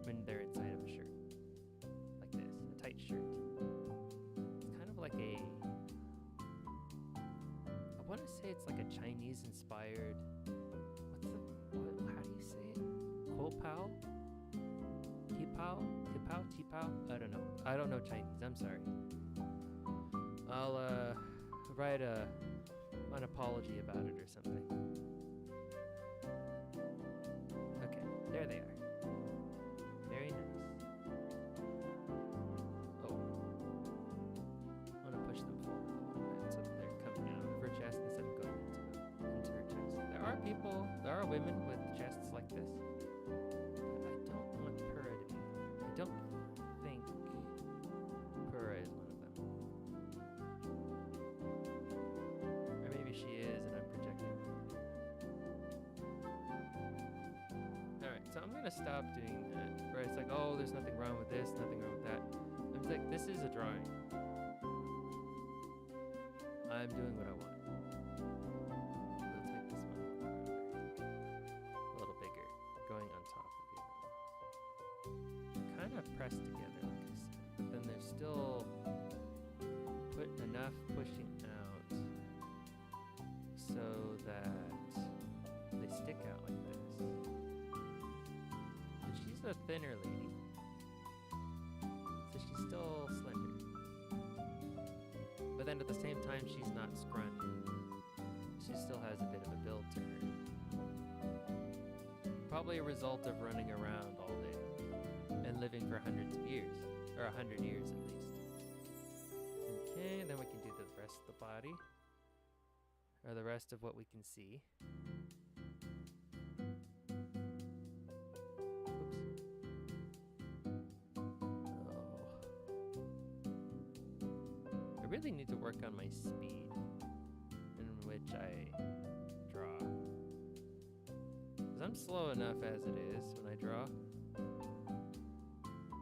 when they're inside of a shirt. Like this, a tight shirt. It's kind of like I want to say it's like a Chinese inspired, how do you say it? Kopao? Tipao? I don't know. I don't know Chinese, I'm sorry. I'll write an apology about it or something. Okay, there they are. Very nice. Oh. I want to push them forward a little bit so that they're coming out of her chest instead of going into her chest. There are women with chests like this. But I don't want Purah to be. I don't think Purah is one of them. Or maybe she is and I'm projecting. Alright, so I'm gonna stop doing that. Where it's like, oh, there's nothing wrong with this, nothing wrong with that. I'm just like, this is a drawing. I'm doing what I want. Let's make this one a little bigger, going on top of the other one. Kind of pressed together, like I said, but then there's still enough pushing out so that they stick out like this. And she's a thinner lady, so she's still slender. But then at the same time, she's not scrawny. She still has a bit of a build to her. Probably a result of running around all day and living for hundreds of years, or 100 years at least. Okay, then we can do the rest of the body, or the rest of what we can see. I really need to work on my speed in which I draw. Because I'm slow enough as it is when I draw.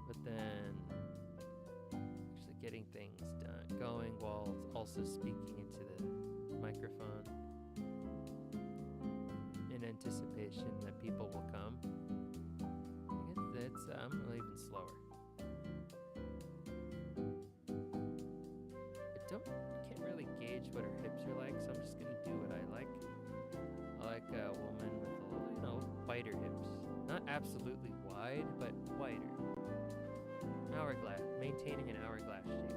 But then actually getting things done, going while also speaking into the microphone in anticipation that people will come. I guess I'm what her hips are like, so I'm just gonna do what I like. I like a woman with a little, you know, wider hips. Not absolutely wide, but wider. Hourglass, maintaining an hourglass shape.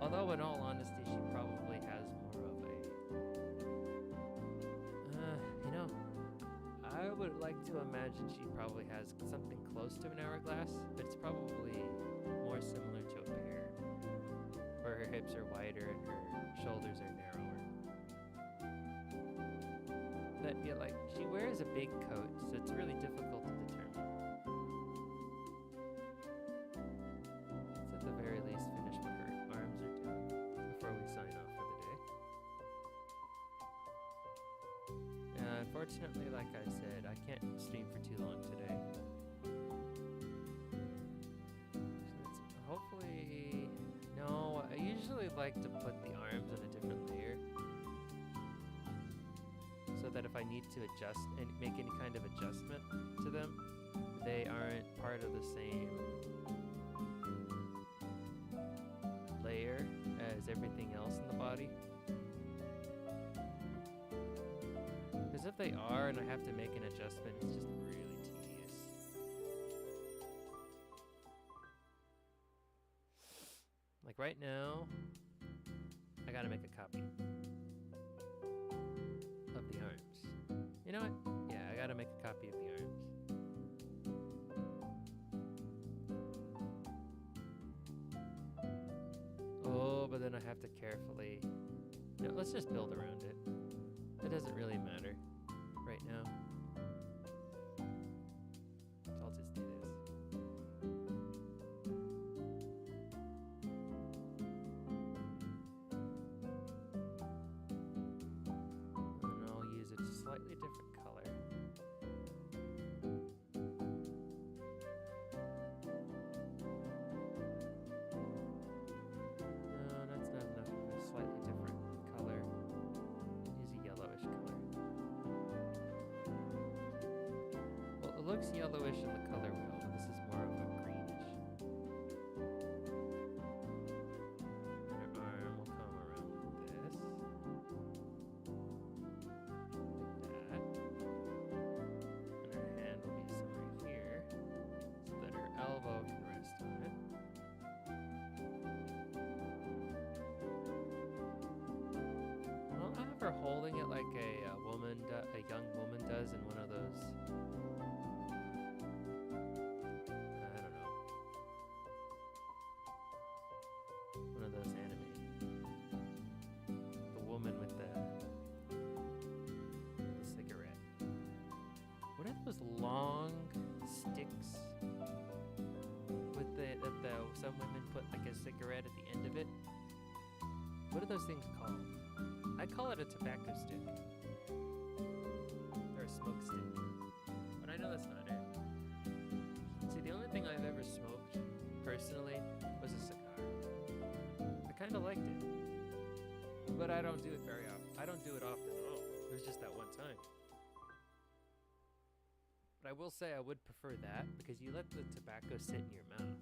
Although in all honesty, she probably has more of a, you know, I would like to imagine she probably has something close to an hourglass, but it's probably more similar to a pear, where her hips are wider and her shoulders are narrower. But yeah, like, she wears a big coat, so it's really difficult to determine. Let's at the very least finish what her arms are doing before we sign off for the day. Unfortunately, like I said, I can't stream for too long today. So let's hopefully... No, I usually like to put the arms on a different layer, so that if I need to adjust and make any kind of adjustment to them, they aren't part of the same layer as everything else in the body. Because if they are and I have to make an adjustment, it's just really tedious. Like right now, I gotta make a copy of the arms. You know what? Yeah, I gotta make a copy of the arms. Oh, but then I have to carefully... No, let's just build around it. It doesn't really matter right now. So I'll just do this. And I'll use a slightly different color. No, that's not enough of a slightly different color. Use a yellowish color. Well, it looks yellowish in the color wheel, but this is more of a greenish. And her arm will come around like this. Like that. And her hand will be somewhere here, so that her elbow can rest on it. I'll have her holding it like a young woman does in one of those. I don't know. One of those anime. The woman with the cigarette. What are those long sticks with that some women put like a cigarette at the end of it? What are those things called? I call it a tobacco stick. Or a smoke stick. But I know that's not it. See, the only thing I've ever smoked, personally, was a cigar. I kind of liked it. But I don't do it very often. I don't do it often at all. It was just that one time. But I will say I would prefer that, because you let the tobacco sit in your mouth.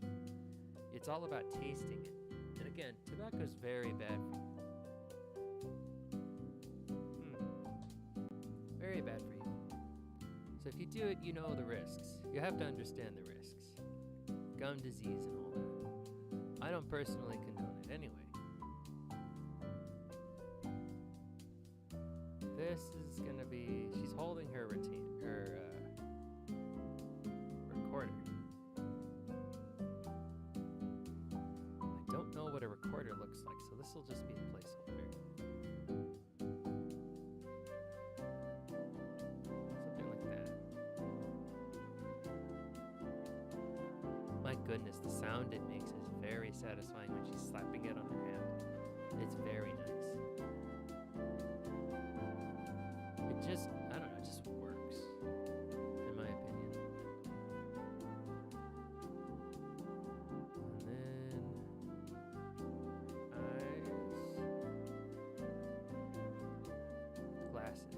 It's all about tasting it. And again, tobacco's very bad for you. Very bad for you. So if you do it, you know the risks. You have to understand the risks. Gum disease and all that. I don't personally condone it anyway. This is gonna be... She's holding her recorder. I don't know what a recorder looks like, so this will just be a placeholder. Something like that. My goodness, the sound it makes is very satisfying when she's slapping it on her hand. It's very nice. It just, I don't know, it just works, in my opinion. And then eyes, glasses.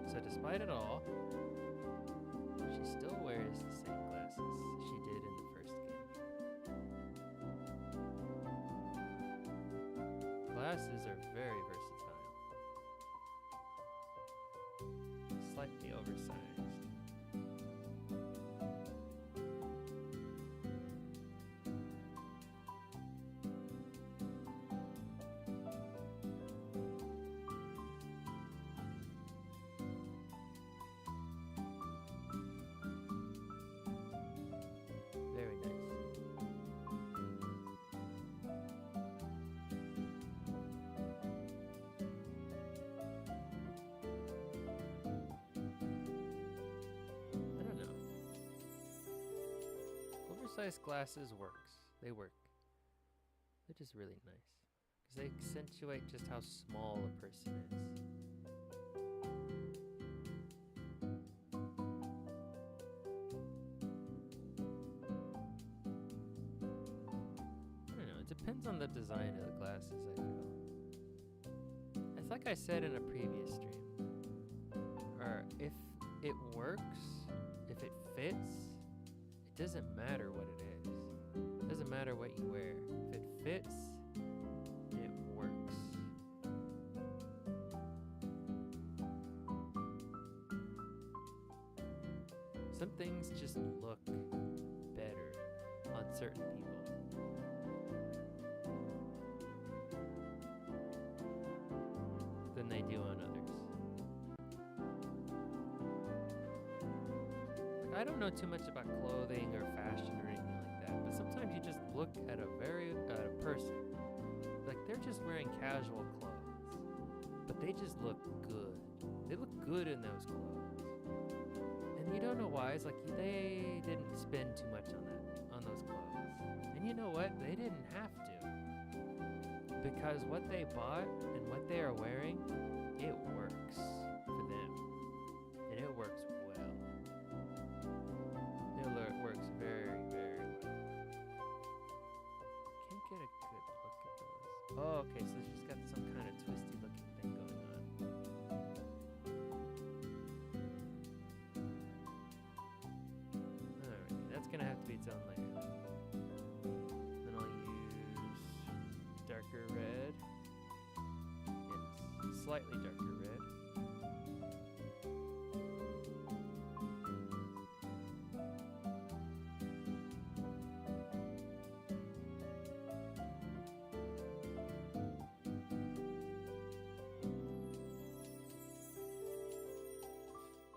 So despite it all, she still wears the same glasses she did in the first game. glasses are very versatile. Slightly oversized. Very nice. I don't know. Oversized glasses works. They work. They're just really nice. Because they accentuate just how small a person is. I don't know. It depends on the design of the glasses, I feel. It's like I said in a previous stream. Or if it works, if it fits, it doesn't matter what it is. It doesn't matter what you wear. If it fits, it works. Some things just look better on certain people. Than they do on others. Like, I don't know too much about clothing or fashion or anything like that, but sometimes you just look at a person, like they're just wearing casual clothes, but they just look good. They look good in those clothes, and you don't know why. It's like they didn't spend too much on those clothes, and you know what? They didn't have to, because what they bought and what they are wearing, it works for them, and it works well. It works very, very well. Can't get a good look at those. Oh, okay, so she's got some kind of twisty looking thing going on. Alright, that's gonna have to be its own layer. Then I'll use darker red. Yes, slightly darker red.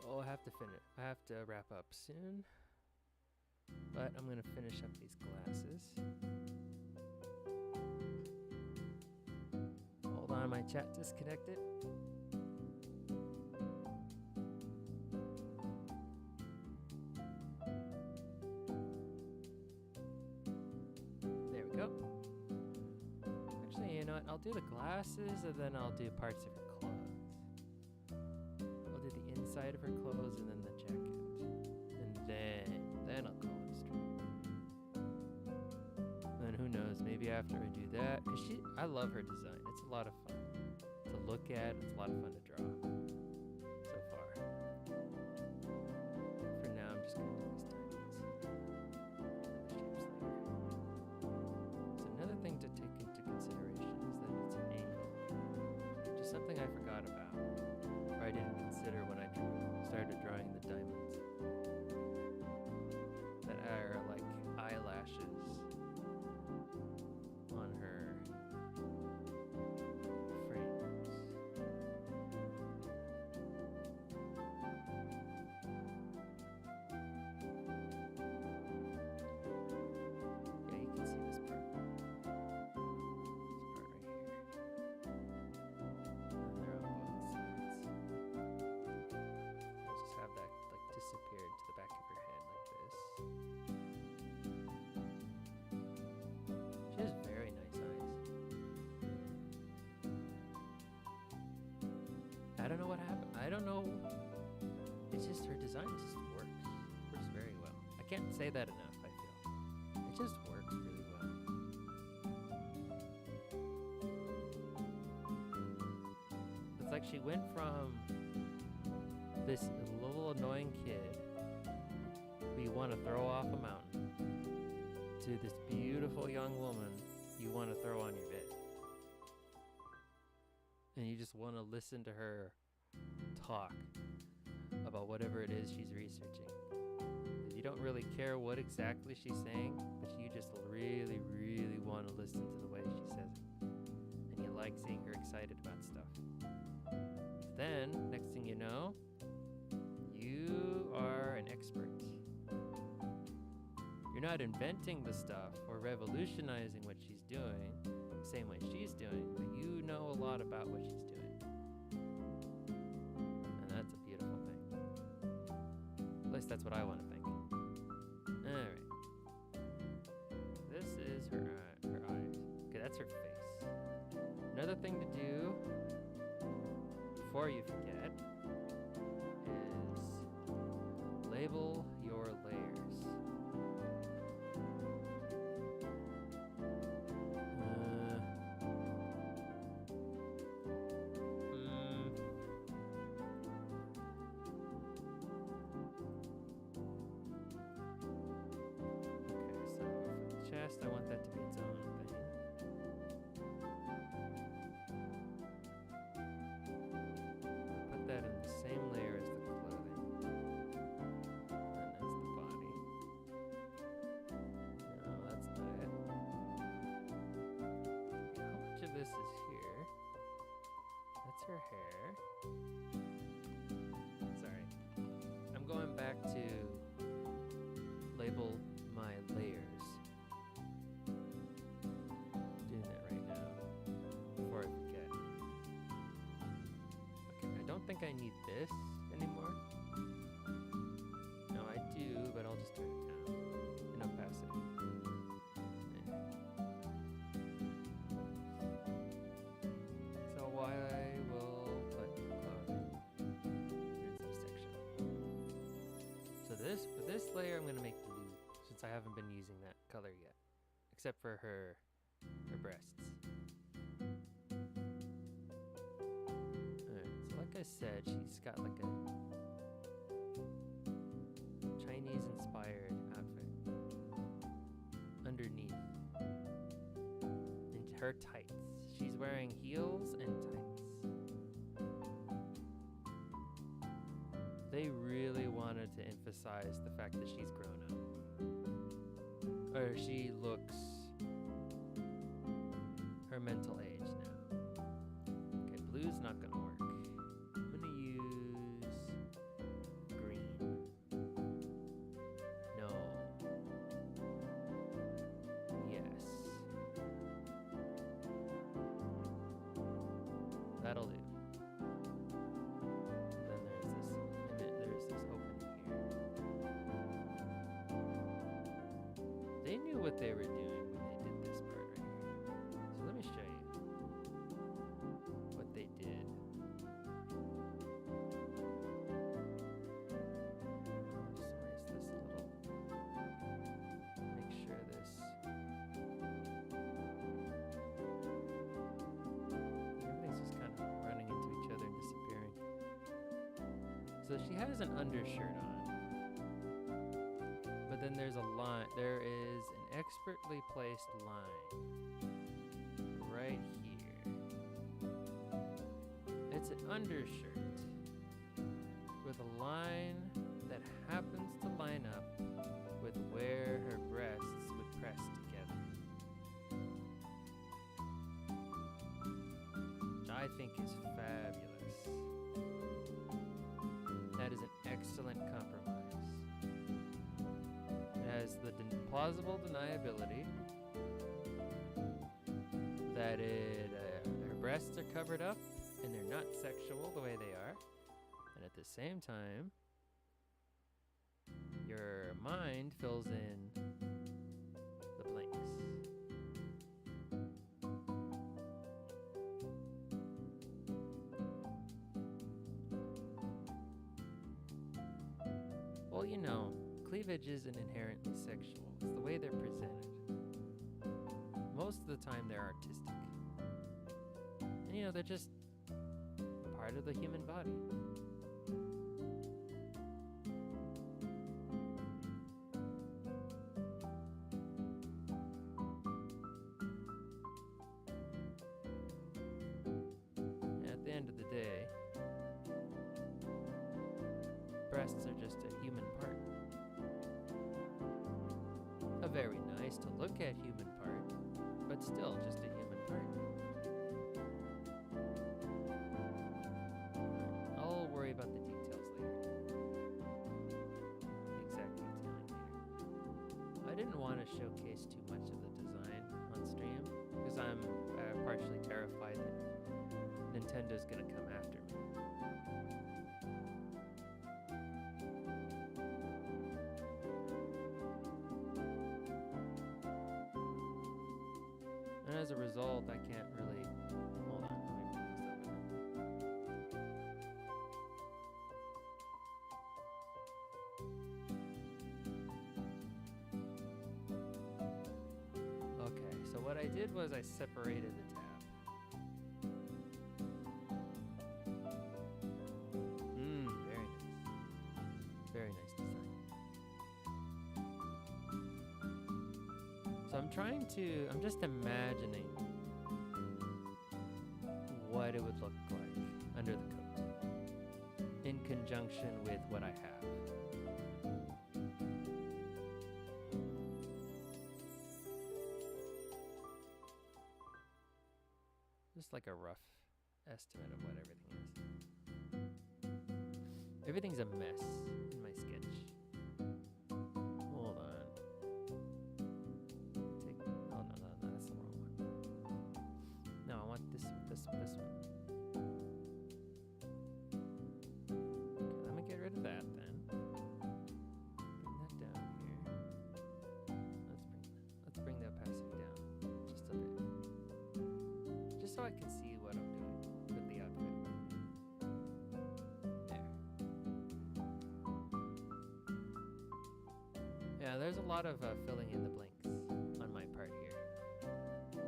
Oh, I have to finish. I have to wrap up soon. But I'm gonna finish up these glasses. Hold on, my chat disconnected. There we go. Actually, you know what? I'll do the glasses and then I'll do parts of her clothes. I'll do the inside of her clothes and then the jacket. And then I'll call it a stream. Then who knows, maybe after I do that, because I love her design. It's a lot of fun to look at. It's a lot of fun to draw so far. For now, I'm just going to do these diamonds. Shapes later. So another thing to take into consideration is that it's an angle, which is something I forgot about, or I didn't consider when I started drawing the diamonds. That are like eyelashes on her frames. Yeah, you can see this part. This part right here. And they're on both sides. I'll just have that like disappear into the back of her head like this. She has very nice eyes. I don't know what happened. I don't know. It's just her design just works. Works very well. I can't say that enough, I feel. It just works really well. It's like she went from this little annoying kid who you want to throw off a mountain to this beautiful young woman you want to throw on your bed. and you just want to listen to her talk about whatever it is she's researching. You don't really care what exactly she's saying, but you just really, really want to listen to the way she says it. And you like seeing her excited about stuff. Then, next thing you know, you are an expert. You're not inventing the stuff or revolutionizing what she's doing the same way she's doing, but you know a lot about what she's doing. And that's a beautiful thing. At least that's what I want to think. Alright. This is her eyes. Okay, that's her face. Another thing to do before you forget is label your layers. I want that to be its own thing. Put that in the same layer as the clothing. And that's the body. No, that's not it. How much of this is here? That's her hair. Sorry. I'm going back to label my layers. I don't think I need this anymore. No, I do, but I'll just turn it down in opacity. So I will put clothing in this section. So for this layer, I'm going to make blue, since I haven't been using that color yet, except for her breasts. Like I said, she's got like a Chinese-inspired outfit underneath. And her tights. She's wearing heels and tights. They really wanted to emphasize the fact that she's grown up. Or she looks her mental age now. Okay, blue's not gonna work. That'll do. Then there's this opening here. They knew what they were doing when they did this part right here. So let me show you what they did. Just erase this little. Make sure this. So she has an undershirt on, but then there's a line. There is an expertly placed line right here. It's an undershirt with a line that happens to line up with where her breasts would press together, which I think is fabulous. That is an excellent compromise. It has the plausible deniability that her breasts are covered up and they're not sexual the way they are, and at the same time, your mind fills in the blanks. Well, you know, cleavage isn't inherently sexual. It's the way they're presented. Most of the time, they're artistic. And, you know, they're just part of the human body. rests are just a human part. A very nice to look at human part, but still just a human part. I'll worry about the details later. The exact detailing later. I didn't want to showcase too much of the design on stream because I'm partially terrified that Nintendo's gonna come after me. And as a result, I can't really... Hold on, let me put this over. Okay, so what I did was I separated the tab. Very nice. Very nice design. So I'm just imagining what it would look like under the coat in conjunction with what I have. Just like a rough estimate of what everything is. Everything's a mess in my sketch. Hold on. Oh, no, that's the wrong one. No, I want this one. Okay, let me get rid of that then. Bring that down here. Let's bring the opacity down just a bit. Just so I can see what I'm doing with the outfit. There. Yeah, there's a lot of filling in the blanks on my part here. What the?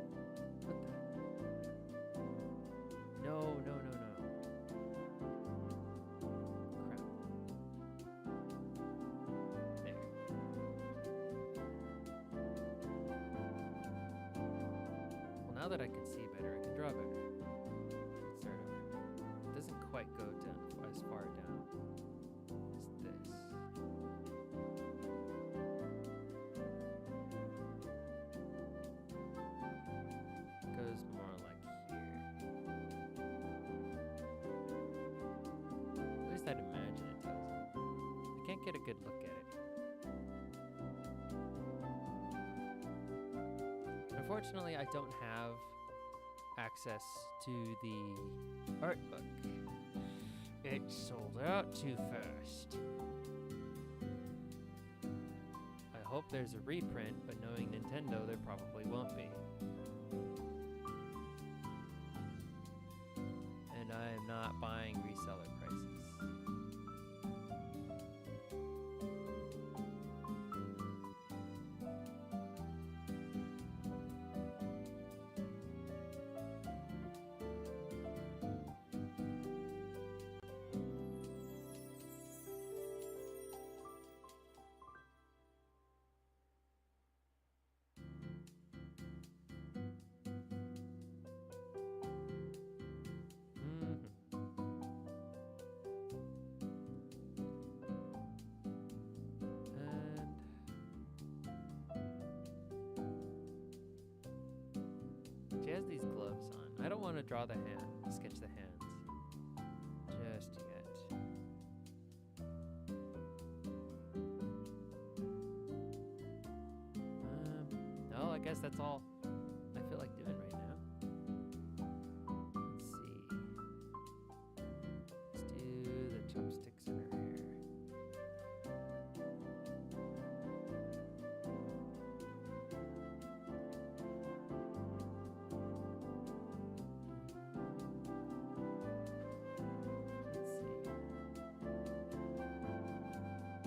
No. Crap. There. Well, now that I can see better, I can draw better. Let's start over. It doesn't quite go down as far down as this. Goes more like here. At least I'd imagine it does. I can't get a good look at it. Unfortunately, I don't have access to the art book. It sold out too fast. I hope there's a reprint, but knowing Nintendo, there probably won't be. And I am not buying reseller prices. She has these gloves on. I don't want to draw the hand, sketch the hands just yet. No, I guess that's all I feel like doing right now. Let's see. Let's do the chopsticks in her hair.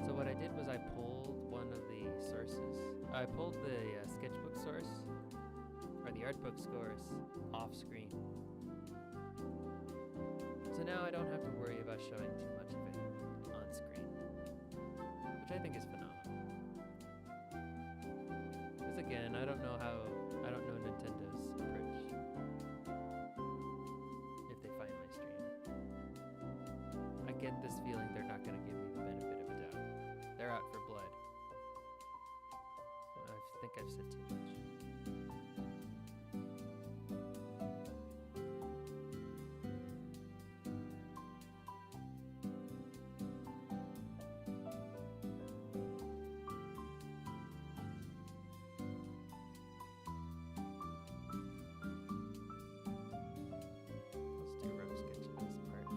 So what I did was I pulled one of the sources. I pulled the sketchbook source, or the art book source, off screen. So now I don't have to worry about showing too much of it on screen, which I think is phenomenal. Because again, I don't know Nintendo's approach if they find my stream. I get this feeling they're not going to give me the benefit think I've said too much. Let's do rough sketch of this part.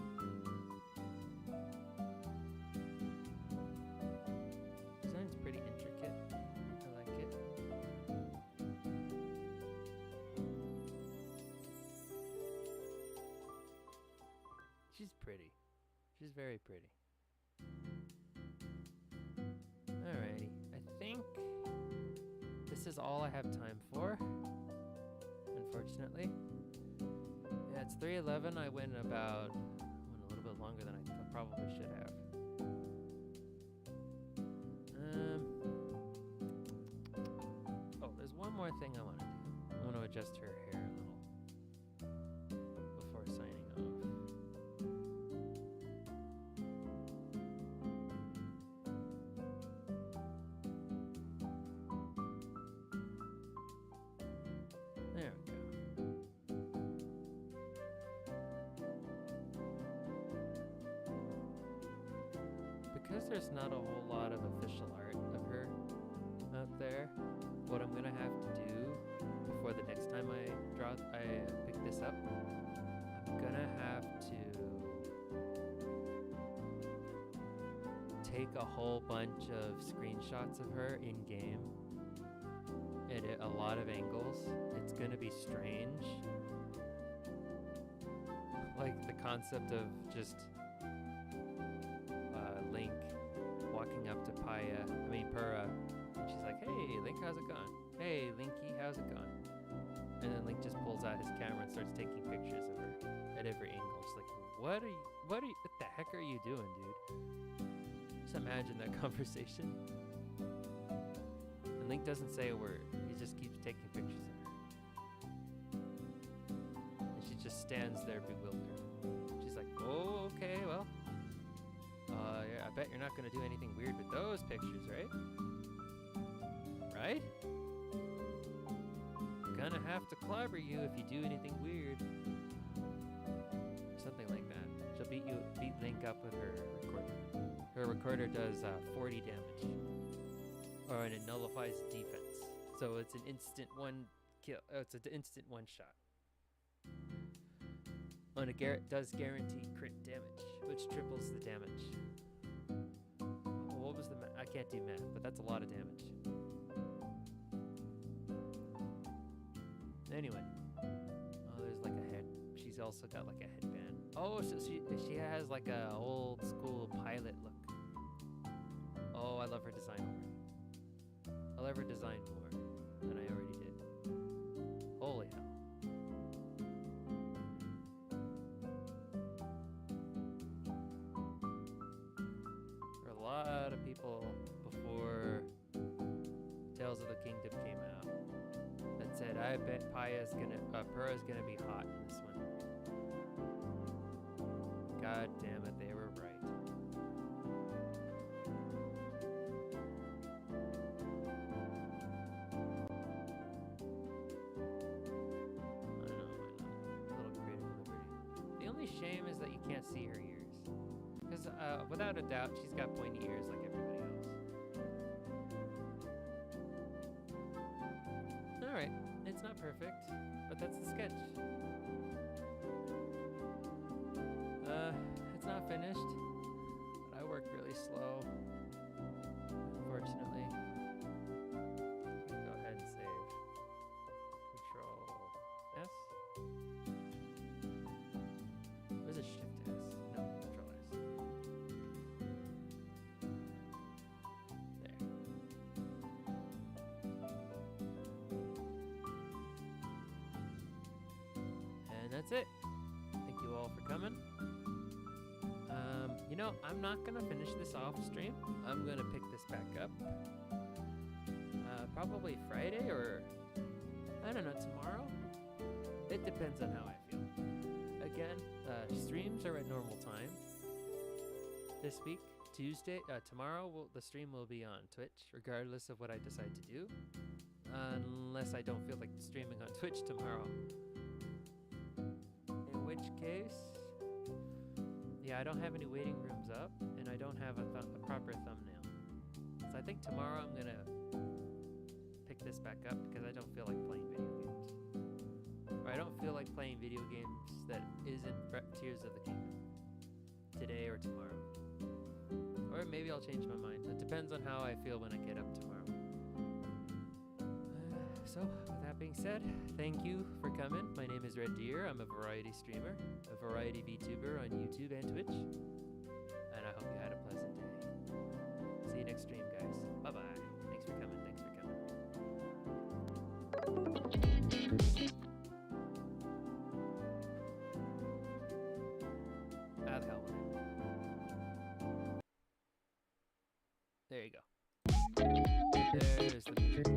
Design's pretty intricate. I like it. She's pretty. She's very pretty. Alrighty. I think this is all I have time for, unfortunately. Yeah, it's 3:11. I went a little bit longer than I probably should have. Oh, there's one more thing I want to do. I want to adjust her hair a little before signing off. There we go. Because there's not a whole lot of official art of her out there, what I'm gonna have to do before the next time I pick this up, I'm gonna have to take a whole bunch of screenshots of her in game. Edit a lot of angles. It's gonna be strange. Like the concept of just Link walking up to Purah, and she's like, "Hey, Link, how's it going? Hey, Linky, how's it going?" And then Link just pulls out his camera and starts taking pictures of her at every angle. She's like, what the heck are you doing, dude? Just imagine that conversation. And Link doesn't say a word. He just keeps taking pictures of her. And she just stands there bewildered. She's like, "Oh, okay, well. Yeah, I bet you're not going to do anything weird with those pictures, right? Right? Gonna have to clobber you if you do anything weird." Something like that. She'll beat Link up with her recorder. Her recorder does 40 damage. Or and it nullifies defense. So it's an instant one kill. It's an instant one shot. And it does guarantee crit damage, which triples the damage. What was the math? I can't do math, but that's a lot of damage. Anyway. Oh, there's like a head. She's also got like a headband. Oh, so she has like a old school pilot look. Oh, I love her design more. I love her design more than I already did. Holy hell. There were a lot of people before Tales of the Kingdom came out that said, "I bet Purah's gonna be hot in this one." God damn it, they were right. Shame is that you can't see her ears, because without a doubt she's got pointy ears like everybody else. Alright, it's not perfect, but that's the sketch. It's not finished, but I worked really slow, unfortunately. Go ahead and save. Control S. Where's the Shift S? No, Control S. There. And that's it. Thank you all for coming. You know, I'm not gonna finish this off stream. I'm gonna pick this back up. Probably Friday or I don't know, tomorrow. It depends on how I feel. Again, streams are at normal time this week. Tomorrow the stream will be on Twitch, regardless of what I decide to do. unless I don't feel like streaming on Twitch tomorrow. In which case, yeah, I don't have any waiting rooms up, and I don't have a proper thumbnail. So I think tomorrow I'm gonna pick this back up because I don't feel like playing video games. Or I don't feel like playing video games that isn't Tears of the Kingdom today or tomorrow. Or maybe I'll change my mind. It depends on how I feel when I get up tomorrow. So, with that being said, thank you for coming. My name is Red Deere. I'm a variety streamer, a variety VTuber on YouTube and Twitch. And I hope you had a pleasant day. See you next stream, guys. Bye-bye. Thanks for coming. Thanks for coming. Ah, the hell with it. There you go. There's the music.